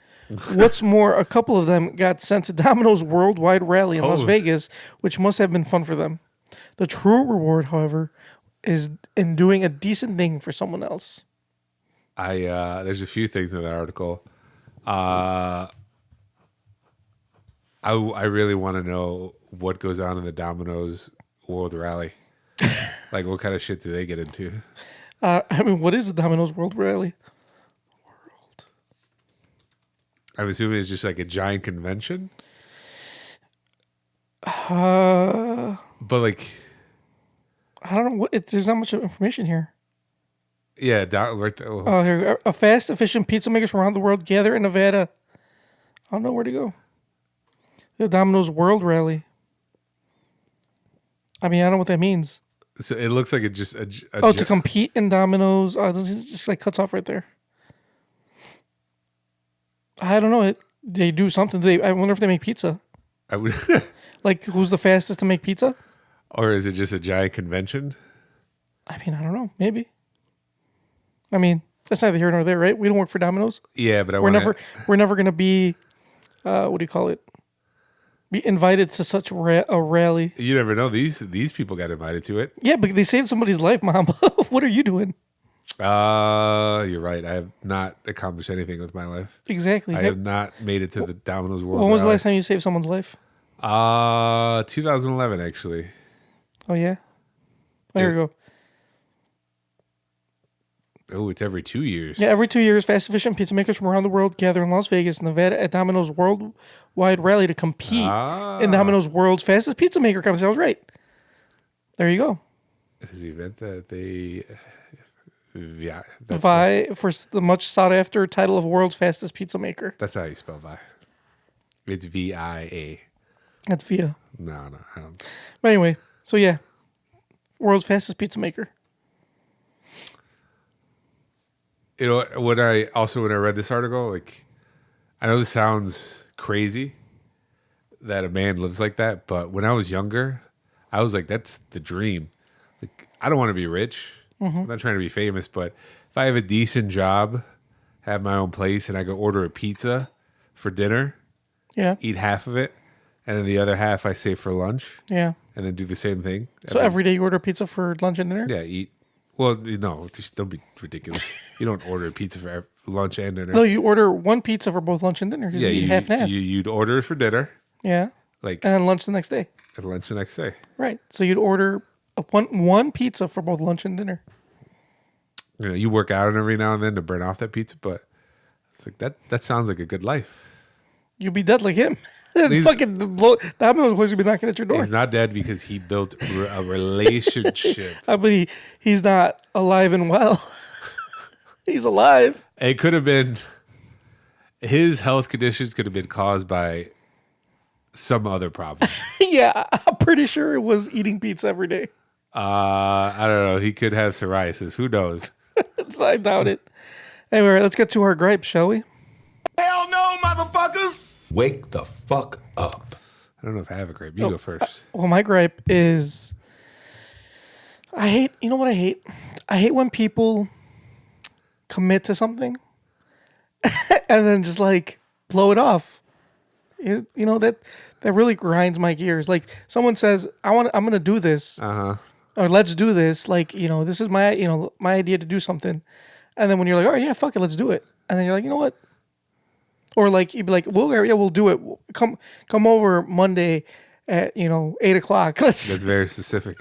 What's more, a couple of them got sent to Domino's Worldwide Rally in Las Vegas, which must have been fun for them. The true reward, however, is in doing a decent thing for someone else. There's a few things in that article. I really want to know what goes on in the Domino's World Rally. Like, what kind of shit do they get into? What is the Domino's World Rally? I'm assuming it's just like a giant convention. But like, I don't know there's not much information here. Yeah, right there. Oh, here, a fast, efficient pizza makers from around the world gather in Nevada. I don't know where to go. The Domino's World Rally. I mean, I don't know what that means. So it looks like it just to compete in Domino's. Oh, it just like cuts off right there. I don't know. They do something. I wonder if they make pizza. I would. Like, who's the fastest to make pizza? Or is it just a giant convention? I mean, I don't know. Maybe. I mean, that's neither here nor there, right? We don't work for Domino's. Yeah, but we're never going to be, what do you call it? Be invited to such a rally. You never know. These people got invited to it. Yeah, but they saved somebody's life, Mom. What are you doing? You're right. I have not accomplished anything with my life. Exactly. I have not made it to the Domino's World. When was the last time you saved someone's life? 2011, actually. Oh, yeah? There you go. Oh, it's every 2 years. Yeah, every 2 years, fast, efficient pizza makers from around the world gather in Las Vegas, Nevada at Domino's worldwide rally to compete in Domino's world's fastest pizza maker competition. I was right. There you go. It is the event that they... Yeah. Vie for the much sought after title of world's fastest pizza maker. That's how you spell vie. It's V-I-A. That's Via. No, I don't. But anyway, so yeah, world's fastest pizza maker. You know, when I read this article, like, I know this sounds crazy that a man lives like that, but when I was younger, I was like, that's the dream. Like, I don't want to be rich. I'm not trying to be famous, but if I have a decent job, have my own place, and I go order a pizza for dinner, eat half of it, and then the other half I save for lunch, and then do the same thing. So every day you order pizza for lunch and dinner? Yeah, eat. Well, no, don't be ridiculous. You don't order a pizza for lunch and dinner. No, you order one pizza for both lunch and dinner. Yeah, you eat half and half. You'd order it for dinner. Yeah. Like, and then lunch the next day. And lunch the next day. Right. So you'd order one pizza for both lunch and dinner. You know, you work out every now and then to burn off that pizza, but like that sounds like a good life. You'd be dead like him. Fucking Domino's place would be knocking at your door. He's not dead because he built a relationship. But he's not alive and well. He's alive. It could have been his health conditions could have been caused by some other problem. Yeah, I'm pretty sure it was eating pizza every day. I don't know. He could have psoriasis. Who knows? I doubt it. Anyway, let's get to our gripes, shall we? Hell no, motherfuckers! Wake the fuck up. I don't know if I have a gripe. You go first. Well, my gripe is you know what I hate? I hate when people commit to something and then just like blow it off. You know, that really grinds my gears. Like someone says, I'm going to do this. Or let's do this. Like, you know, this is my idea to do something. And then when you're like, oh yeah, fuck it, let's do it. And then you're like, you know what? Or like, you'd be like, we'll do it. Come over Monday at, 8:00. That's very specific.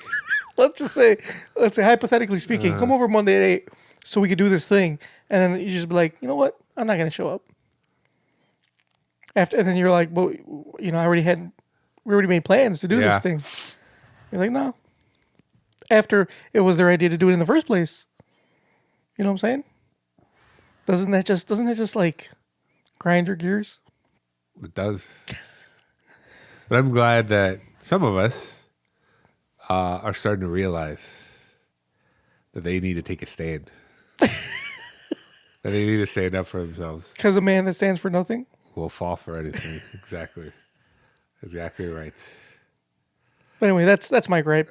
Let's say hypothetically speaking, come over Monday at 8 so we could do this thing. And then you just be like, you know what? I'm not going to show up. And then you're like, well, we already made plans to do this thing. You're like, no. After it was their idea to do it in the first place. You know what I'm saying? Doesn't that just like grind your gears? It does. But I'm glad that some of us are starting to realize that they need to take a stand. That they need to stand up for themselves. Because a man that stands for nothing will fall for anything. Exactly. Exactly right. But anyway, that's my gripe.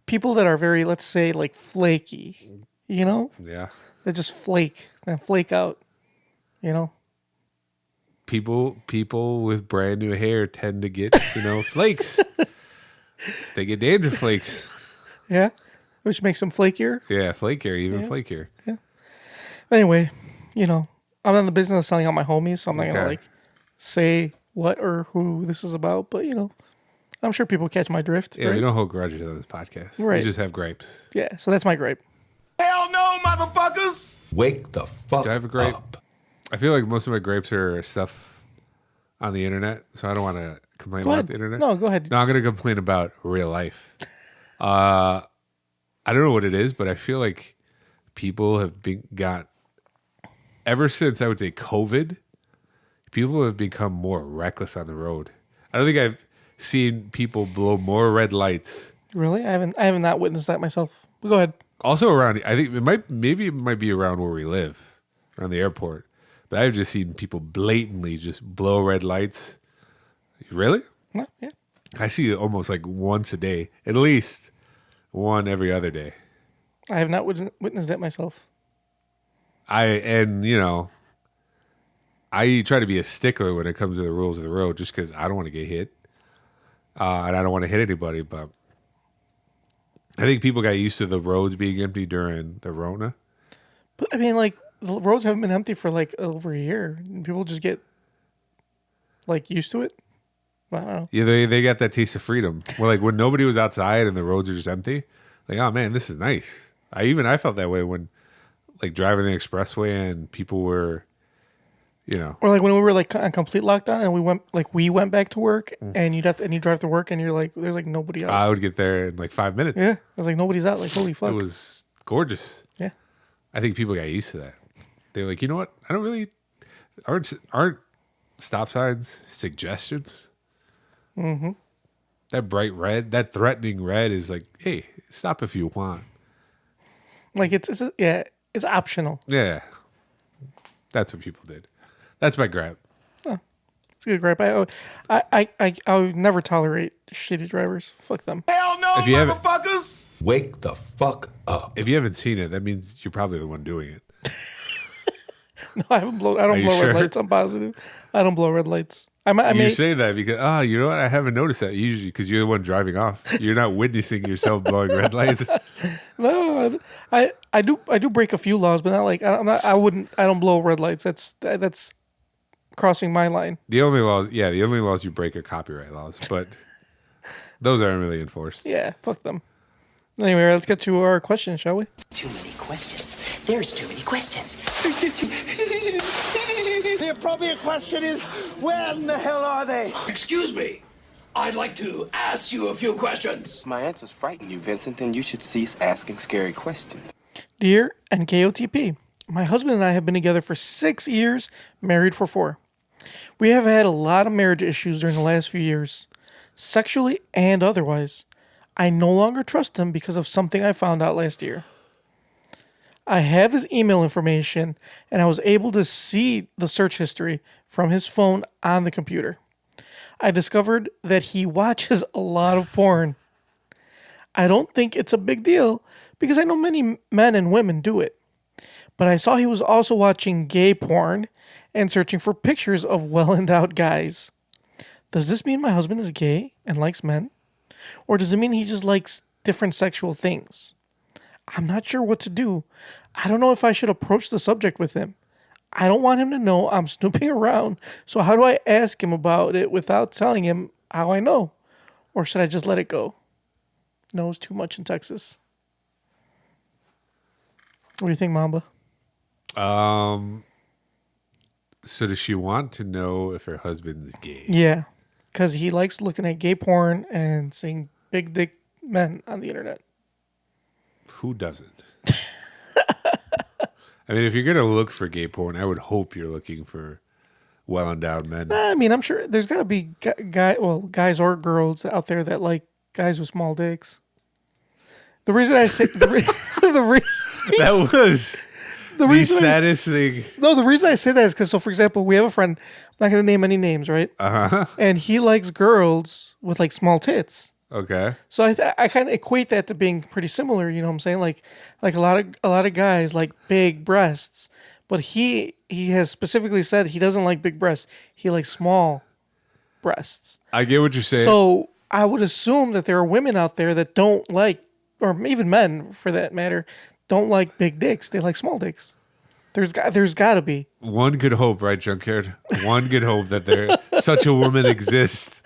People that are very, let's say, like flaky, Yeah. They just flake and flake out, People with brand new hair tend to get, flakes. They get dandruff flakes. Yeah. Which makes them flakier. Yeah, flakier, even flakier. Yeah. Anyway, I'm in the business of selling out my homies, so I'm not going to say what or who this is about, but I'm sure people catch my drift. Yeah, right? We don't hold grudges on this podcast. Right. We just have gripes. Yeah, so that's my gripe. Hell no, motherfuckers! Wake the fuck Do I have a gripe? up. I feel like most of my gripes are stuff on the internet, so I don't want to complain about the internet. No, go ahead. No, I'm going to complain about real life. I don't know what it is, but I feel like people have ever since I would say COVID, people have become more reckless on the road. I don't think I've seen people blow more red lights. Really? I haven't not witnessed that myself. But go ahead. Also around, I think it might be around where we live, around the airport. But I've just seen people blatantly just blow red lights. Really? No, yeah. I see it almost like once a day, at least one every other day. I have not witnessed that myself. I try to be a stickler when it comes to the rules of the road, just because I don't want to get hit, and I don't want to hit anybody. But I think people got used to the roads being empty during the Rona. But I mean, like the roads haven't been empty for like over a year, and people just get like used to it. I don't know. Yeah, they got that taste of freedom. Well, like when nobody was outside and the roads are just empty, like, oh man, this is nice. I felt that way when like driving the expressway and people were, Or like when we were like on complete lockdown and we went back to work and you drive to work and you're like, there's like nobody out. I would get there in like 5 minutes. Yeah, it was like nobody's out. Like holy fuck. It was gorgeous. Yeah. I think people got used to that. They were like, you know what? I don't really aren't stop signs suggestions. Mm-hmm. That bright red, that threatening red is like, hey, stop if you want. Like it's optional. Yeah, that's what people did. That's my gripe. It's a good gripe. I would never tolerate shitty drivers. Fuck them. Hell no, If you haven't- motherfuckers! Wake the fuck up. If you haven't seen it, that means you're probably the one doing it. No, I don't blow you red sure? lights. I'm positive. I don't blow red lights. I You may say that because you know what? I haven't noticed that usually because you're the one driving off. You're not witnessing yourself blowing red lights. no. I do break a few laws, but not like I don't blow red lights. That's crossing my line. The only laws you break are copyright laws, but those aren't really enforced. Yeah, fuck them. Anyway, let's get to our questions, shall we? Too many questions. There's too many questions. The appropriate question is, where in the hell are they? Excuse me. I'd like to ask you a few questions. If my answers frighten you, Vincent, then you should cease asking scary questions. Dear NKOTP, my husband and I have been together for 6 years, married for 4. We have had a lot of marriage issues during the last few years, sexually and otherwise. I no longer trust him because of something I found out last year. I have his email information, and I was able to see the search history from his phone on the computer. I discovered that he watches a lot of porn. I don't think it's a big deal because I know many men and women do it. But I saw he was also watching gay porn and searching for pictures of well-endowed guys. Does this mean my husband is gay and likes men? Or does it mean he just likes different sexual things? I'm not sure what to do. I don't know if I should approach the subject with him. I don't want him to know I'm snooping around. So how do I ask him about it without telling him how I know? Or should I just let it go? Knows too much in Texas. What do you think, Mamba? So does she want to know if her husband's gay? Yeah, because he likes looking at gay porn and seeing big dick men on the internet. Who doesn't? I mean, if you're going to look for gay porn, I would hope you're looking for well-endowed men. I mean, I'm sure there's got to be guys or girls out there that like guys with small dicks. The reason I say That was the saddest thing. No, the reason I say that is because, so for example, we have a friend. I'm not going to name any names, right? Uh-huh. And he likes girls with like small tits. Okay. So I kind of equate that to being pretty similar. You know what I'm saying? Like a lot of guys like big breasts, but he has specifically said he doesn't like big breasts. He likes small breasts. I get what you're saying. So I would assume that there are women out there that don't like, or even men for that matter, don't like big dicks. They like small dicks. There's got to be. One could hope, right, Junkyard? One could hope that there such a woman exists.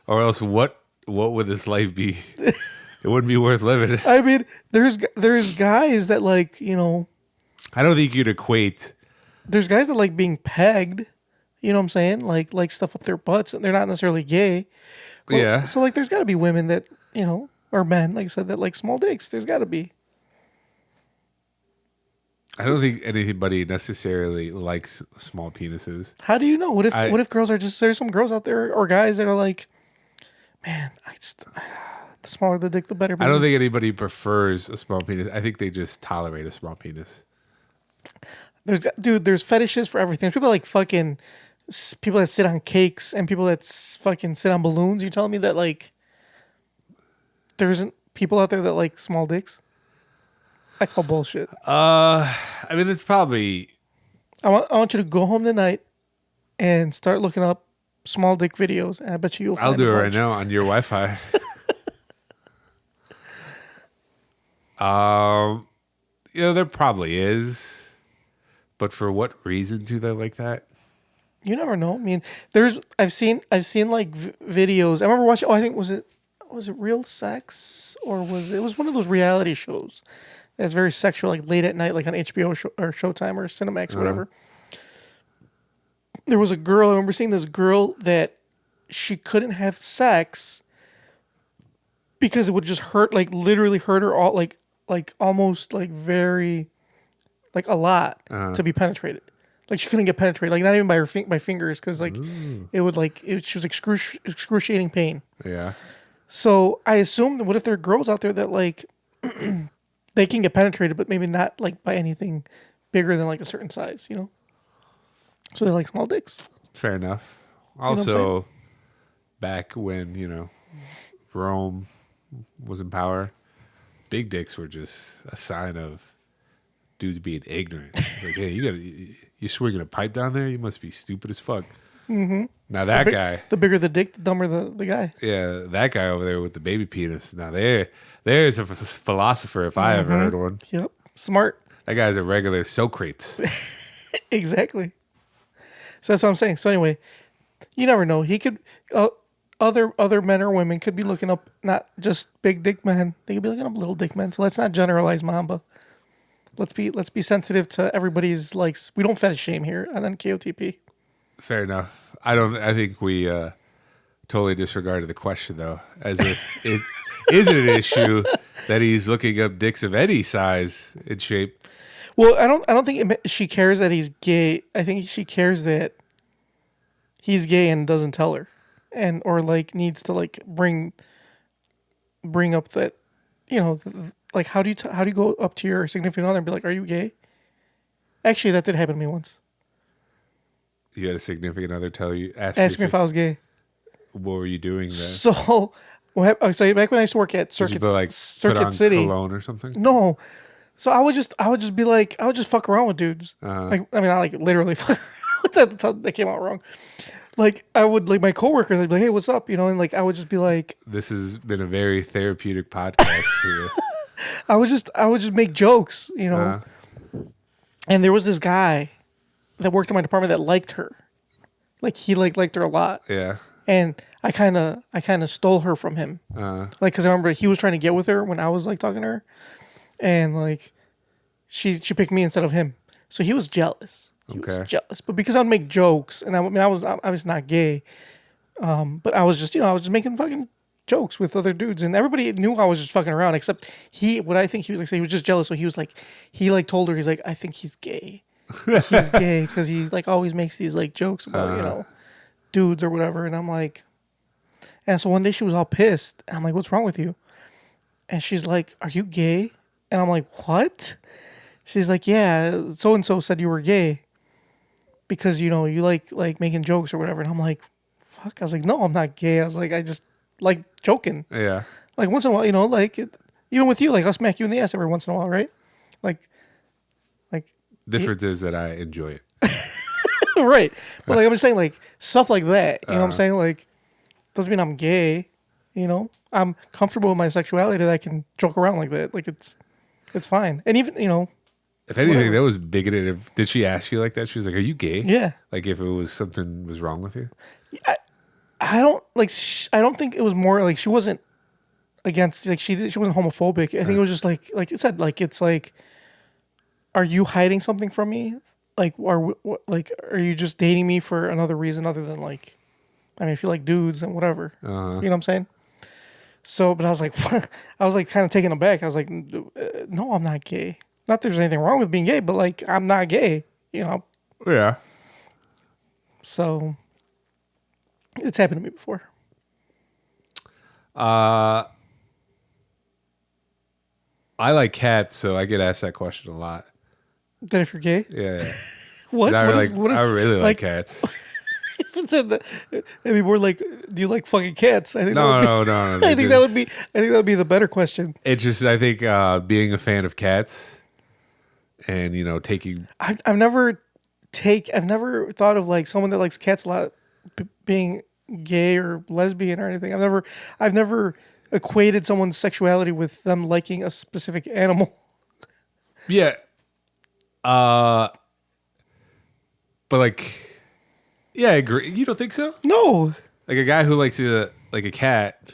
Or else, what would this life be? It wouldn't be worth living. I mean, there's guys that like, you know. I don't think you'd equate. There's guys that like being pegged. You know what I'm saying? Like stuff up their butts, and they're not necessarily gay. Well, yeah. So like, there's got to be women that, you know, or men, like I said, that like small dicks. There's got to be. I don't think anybody necessarily likes small penises. How do you know? What if girls are just, there's some girls out there or guys that are like, man, the smaller the dick, the better. I don't think anybody prefers a small penis. I think they just tolerate a small penis. There's fetishes for everything. There's people like fucking, people that sit on cakes and people that fucking sit on balloons. You telling me that like, there isn't people out there that like small dicks? I call bullshit. I mean, it's probably. I want you to go home tonight and start looking up small dick videos, and I bet you'll find I'll do a it right bunch. now on your Wi-Fi. There probably is, but for what reason do they like that? You never know. I mean, I've seen like videos. I remember watching. Oh, I think was it Real Sex, or was it was one of those reality shows That's very sexual, like late at night, like on HBO or Showtime or Cinemax or whatever. There was a girl, I remember seeing this girl that she couldn't have sex because it would just hurt, like literally hurt her all, like almost like very, like a lot to be penetrated. Like she couldn't get penetrated, like not even by her by fingers, because like it would like she was excruciating pain. Yeah. So I assumed, what if there are girls out there that like they can get penetrated, but maybe not like by anything bigger than like a certain size, you know? So they like small dicks. Fair enough. know what I'm Also, back when, Rome was in power, big dicks were just a sign of dudes being ignorant. Like, hey, you swinging a pipe down there? You must be stupid as fuck. Mm-hmm. Now that guy, the bigger the dick, the dumber the guy. yeah, that guy over there with the baby penis. Now there's a philosopher if I ever heard one. Yep, smart. That guy's a regular Socrates. Exactly. So that's what I'm saying. So anyway, you never know. He could, other men or women could be looking up not just big dick men. They could be looking up little dick men. So let's not generalize Mamba. Let's be sensitive to everybody's likes. We don't fetish shame here on NKOTP. Fair enough. I think we totally disregarded the question though, as if it isn't an issue that he's looking up dicks of any size and shape. Well, I don't think she cares that he's gay. I think she cares that he's gay and doesn't tell her, or like needs to like bring up that, like how do you go up to your significant other and be like, "Are you gay?" Actually, that did happen to me once. You had a significant other ask me if I was gay. What were you doing then? So, so back when I used to work at Circuit City, cologne or something? No. So I would just be like, I would just fuck around with dudes. Like, I mean, not like literally fuck around. That came out wrong. Like, I would, like, my coworkers, I'd be like, hey, what's up? And like, I would just be like, this has been a very therapeutic podcast for you. I would just make jokes, And there was this guy that worked in my department that liked her. Like, he liked her a lot. Yeah. And I kind of stole her from him. Because I remember he was trying to get with her when I was like talking to her. And like, she picked me instead of him, so he was jealous. He was jealous, but because I'd make jokes, and I was not gay, but I was just making fucking jokes with other dudes, and everybody knew I was just fucking around. Except what I think he was like, he was just jealous. So he was like, told her, he's like, I think he's gay. He's gay because he like always makes these like jokes about dudes or whatever, and I'm like, and so one day she was all pissed, and I'm like, what's wrong with you? And she's like, are you gay? And I'm like, what? She's like, yeah, so-and-so said you were gay because, you like making jokes or whatever. And I'm like, fuck. I was like, no, I'm not gay. I was like, I just like joking. Yeah. Like once in a while, like even with you, like I'll smack you in the ass every once in a while, right? Like. Difference is that I enjoy it. Right. But like I'm just saying like stuff like that. You know what I'm saying? Like doesn't mean I'm gay. I'm comfortable with my sexuality that I can joke around like that. Like it's fine. And even, if anything, whatever. that was bigoted. Did she ask you like that? She was like, are you gay? Yeah. Like if it was something was wrong with you? I don't like, I don't think it was more like she wasn't against, like she wasn't homophobic. I think it was just like it said, like, it's like, are you hiding something from me? Like, are you just dating me for another reason other than like, I mean, if you like dudes and whatever, you know what I'm saying? So, but I was like, kind of taken aback. I was like, no, I'm not gay. Not that there's anything wrong with being gay, but like, I'm not gay, Yeah. So, it's happened to me before. I like cats, so I get asked that question a lot. That if you're gay? Yeah. What? I What is, really like cats. I mean, we're like, do you like fucking cats? I think No. I think that would be the better question. It's just, I think being a fan of cats and, taking... I've never thought of like someone that likes cats a lot being gay or lesbian or anything. I've never equated someone's sexuality with them liking a specific animal. Yeah. But like, yeah, I agree. You don't think so? No. Like a guy who likes a cat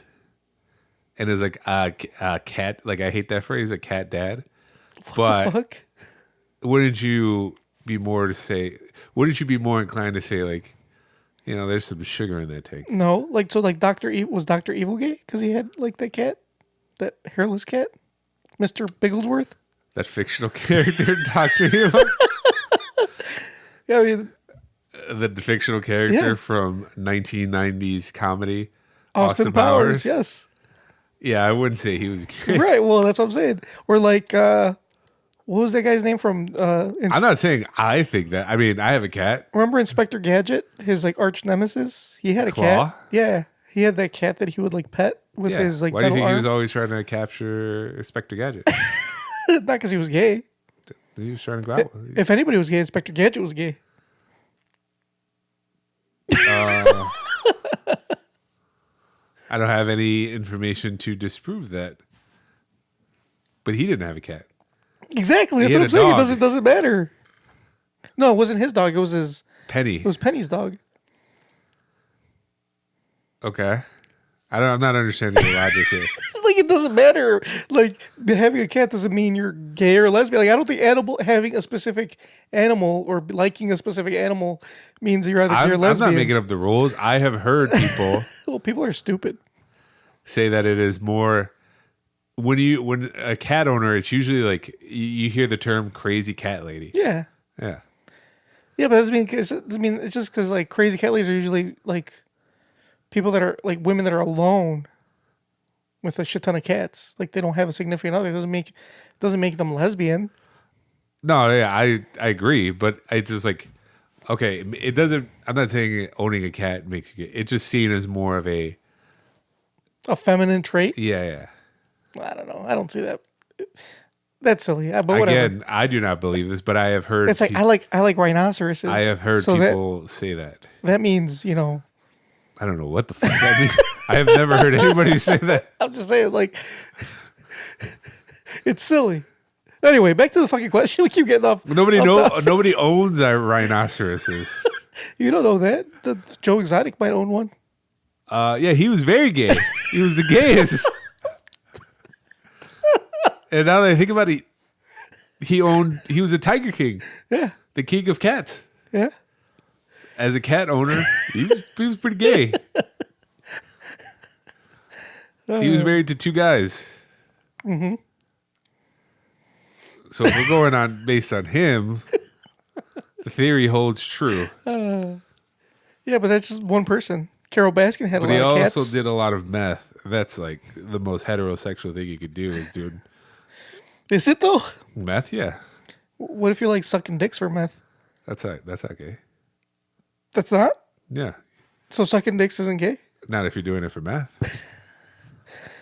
and is like a cat, like I hate that phrase, a cat dad. But the fuck? wouldn't you be more inclined to say like, you know, there's some sugar in that tank? No, like so, like was Dr. Evil gay because he had like that cat, that hairless cat, Mr. Bigglesworth. That fictional character, Dr. Evil? Yeah, I mean, The fictional character Yeah. from 1990s comedy, Austin Powers. Yes, Yeah, I wouldn't say he was gay. right. Well, that's what I'm saying. Or like, what was that guy's name from? I'm not saying I think that. I mean, I have a cat. Remember Inspector Gadget, his like arch nemesis? He had a Claw? cat. Yeah, he had that cat that he would like pet with Yeah. his like. Why do you metal think he was arm. always trying to capture Inspector Gadget? Not because he was gay. He was trying to go out. If anybody was gay, Inspector Gadget was gay. I don't have any information to disprove that. But he didn't have a cat. Exactly. That's He what had I'm a saying. dog. It doesn't matter. No, it wasn't his dog. It was his. Penny. It was Penny's dog. Okay. I'm not understanding the logic here. Like it doesn't matter. Like having a cat doesn't mean you're gay or lesbian. Like I don't think having a specific animal or liking a specific animal means you're either gay or I'm lesbian. not making up the rules. I have heard people Well, people are stupid. say that it is more when a cat owner, it's usually like you hear the term crazy cat lady. Yeah. Yeah. Yeah, but it doesn't mean it's just because like crazy cat ladies are usually like people that are like women that are alone with a shit ton of cats. Like they don't have a significant other. It doesn't make them lesbian. No, yeah, I agree, but it's just like, okay, it doesn't. I'm not saying owning a cat makes you gay. It's just seen as more of a feminine trait. yeah. I don't know. I don't see that. That's silly. But whatever. Again, I do not believe this, but I have heard. It's like I like rhinoceroses. I have heard so people say that. That means I don't know what the fuck that means. I have never heard anybody say that. I'm just saying like it's silly. Anyway, back to the fucking question. We keep getting off. Nobody owns rhinoceroses. You don't know that. Joe Exotic might own one. Yeah, he was very gay. He was the gayest. And now that I think about it, he was a Tiger King. Yeah. The king of cats. Yeah. As a cat owner, he was pretty gay. He was married to 2 guys. Mm-hmm. So if we're going on based on him, the theory holds true. Yeah, but that's just one person. Carol Baskin had But a he lot of cats. also did a lot of meth. That's like the most heterosexual thing you could do is doing Is it though? meth. Yeah, What if you're like sucking dicks for meth? that's not gay. That's not? Yeah, So sucking dicks isn't gay? not if you're doing it for meth.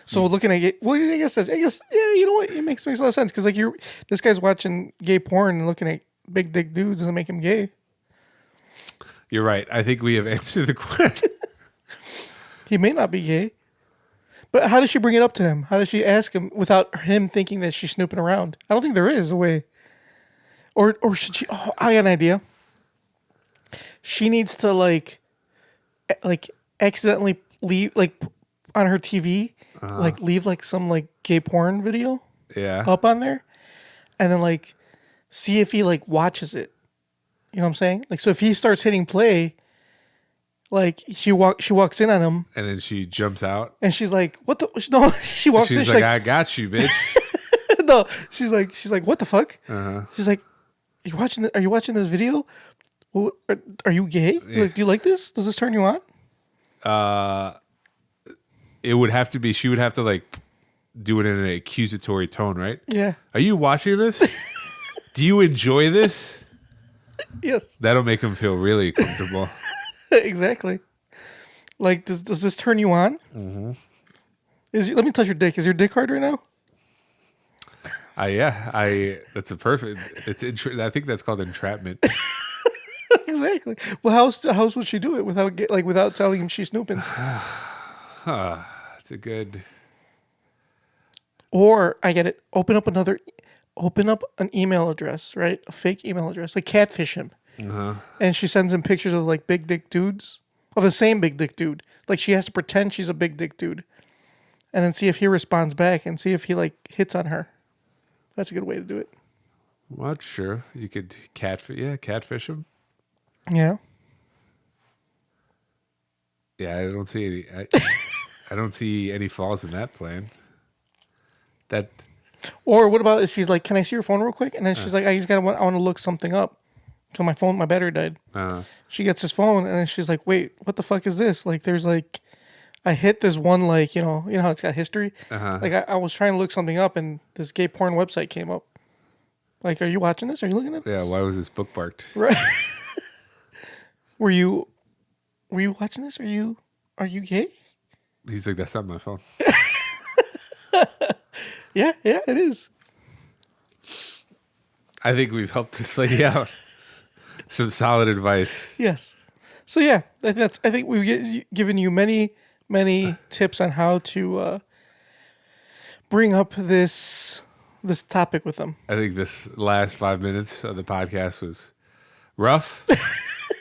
So looking at gay, well, I guess, yeah, you know what? It makes a lot of sense because like this guy's watching gay porn and looking at big dick dudes doesn't make him gay. You're right. I think we have answered the question. He may not be gay, but how does she bring it up to him? How does she ask him without him thinking that she's snooping around? I don't think there is a way. Or should she? Oh, I got an idea. She needs to like accidentally leave like on her TV, like leave like some like gay porn video Yeah. up on there, and then like see if he like watches it. You know what I'm saying? Like so, if he starts hitting play, like she walks in on him, And then she jumps out. and she's like, "What the?" No, she walks in. She's She's like, like, I got you, bitch. no, she's like, "What the fuck?" Uh-huh. She's like, Are you watching this video? Well, are you gay? Like, do you like this? Does this turn you on? It would have to be, she would have to like do it in an accusatory tone, right? Yeah. Are you watching this? Do you enjoy this? Yes. That'll make him feel really comfortable. Exactly. Like, does this turn you on? Mm-hmm. Let me touch your dick. Is your dick hard right now? That's a perfect. I think that's called entrapment. Exactly. Well, how else would she do it without telling him she's snooping? It's a good. Or I get it. Open up an email address, right? A fake email address, like catfish him, and she sends him pictures of like big dick dudes, of the same big dick dude. Like she has to pretend she's a big dick dude, and then see if he responds back and see if he like hits on her. That's a good way to do it. Well, sure. You could catfish them. Yeah. Yeah, I don't see any. I don't see any flaws in that plan. That. Or what about if she's like, "Can I see your phone real quick?" And then she's like, I want to look something up. So my battery died. She gets his phone and then she's like, "Wait, what the fuck is this?" Like, there's like, I hit this one, like, you know how it's got history. Like I was trying to look something up and this gay porn website came up. Like, are you watching this? Are you looking at this? Yeah. Why was this bookmarked? Right. Were you watching this? Are you gay? He's like, that's not my phone. Yeah, it is. I think we've helped this lady out. Some solid advice. Yes. So yeah, I think we've given you many tips on how to bring up this topic with them. I think this last 5 minutes of the podcast was rough.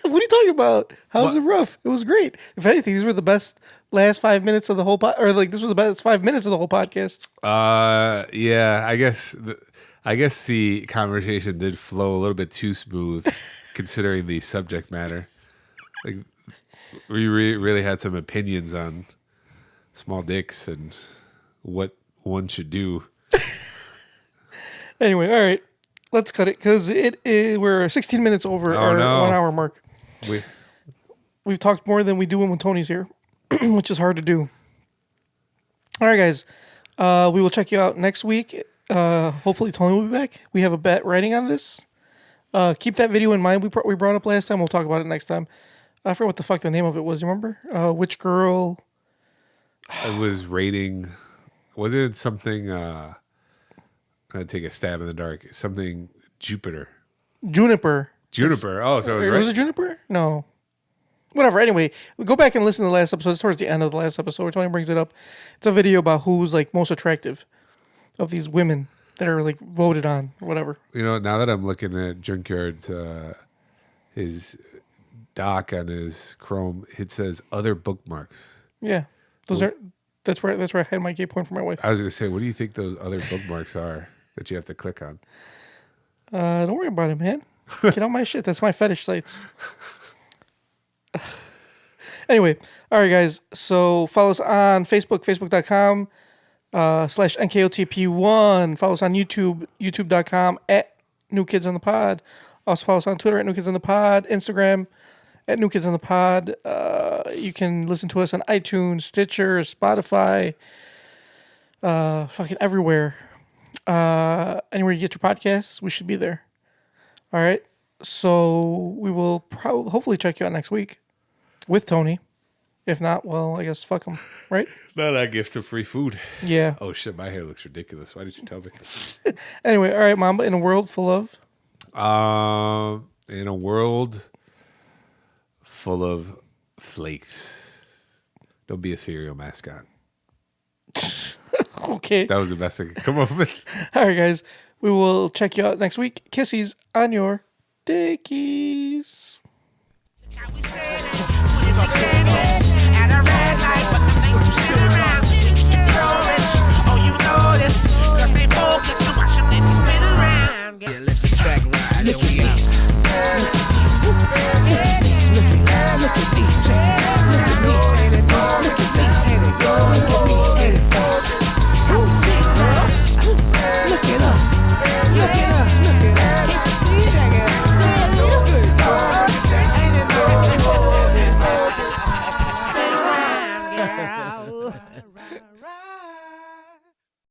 What are you talking about? How's it rough? It was great. If anything, these were the best last 5 minutes of the whole this was the best 5 minutes of the whole podcast. Yeah, I guess the conversation did flow a little bit too smooth, considering the subject matter. Like, we really had some opinions on small dicks and what one should do. Anyway, all right, let's cut it because we're 16 minutes over our 1 hour mark. We've talked more than we do when Tony's here, which is hard to do. All right, guys, we will check you out next week. Hopefully Tony will be back. We have a bet writing on this. Keep that video in mind. We brought up last time. We'll talk about it next time. I forget what the fuck the name of it was. You remember? Which girl? It was rating. Was it something? I'm gonna take a stab in the dark. Something Juniper. Oh, so it was right. Was it Juniper? No. Whatever. Anyway, go back and listen to the last episode. It's towards the end of the last episode where Tony brings it up. It's a video about who's like most attractive of these women that are like voted on or whatever. You know, now that I'm looking at Junkyard's his doc on his Chrome, it says other bookmarks. Yeah, that's where I had my gay porn for my wife. I was gonna say, what do you think those other bookmarks are that you have to click on? Don't worry about it, man. Get on my shit. That's my fetish sites. Anyway, all right, guys. So follow us on Facebook, facebook.com /NKOTP1. Follow us on YouTube, youtube.com @NewKidsOnThePod. Also follow us on Twitter @NewKidsOnThePod, Instagram @NewKidsOnThePod. You can listen to us on iTunes, Stitcher, Spotify, fucking everywhere. Anywhere you get your podcasts, we should be there. All right. So we will hopefully check you out next week with Tony. If not, well, I guess fuck him, right? No, that gives some free food. Yeah. Oh shit, my hair looks ridiculous. Why did you tell me? Anyway, all right, Mamba. In a world full of Flakes. Don't be a cereal mascot. Okay. That was the best I could come up with. All right, guys. We will check you out next week. Kissies on your dickies.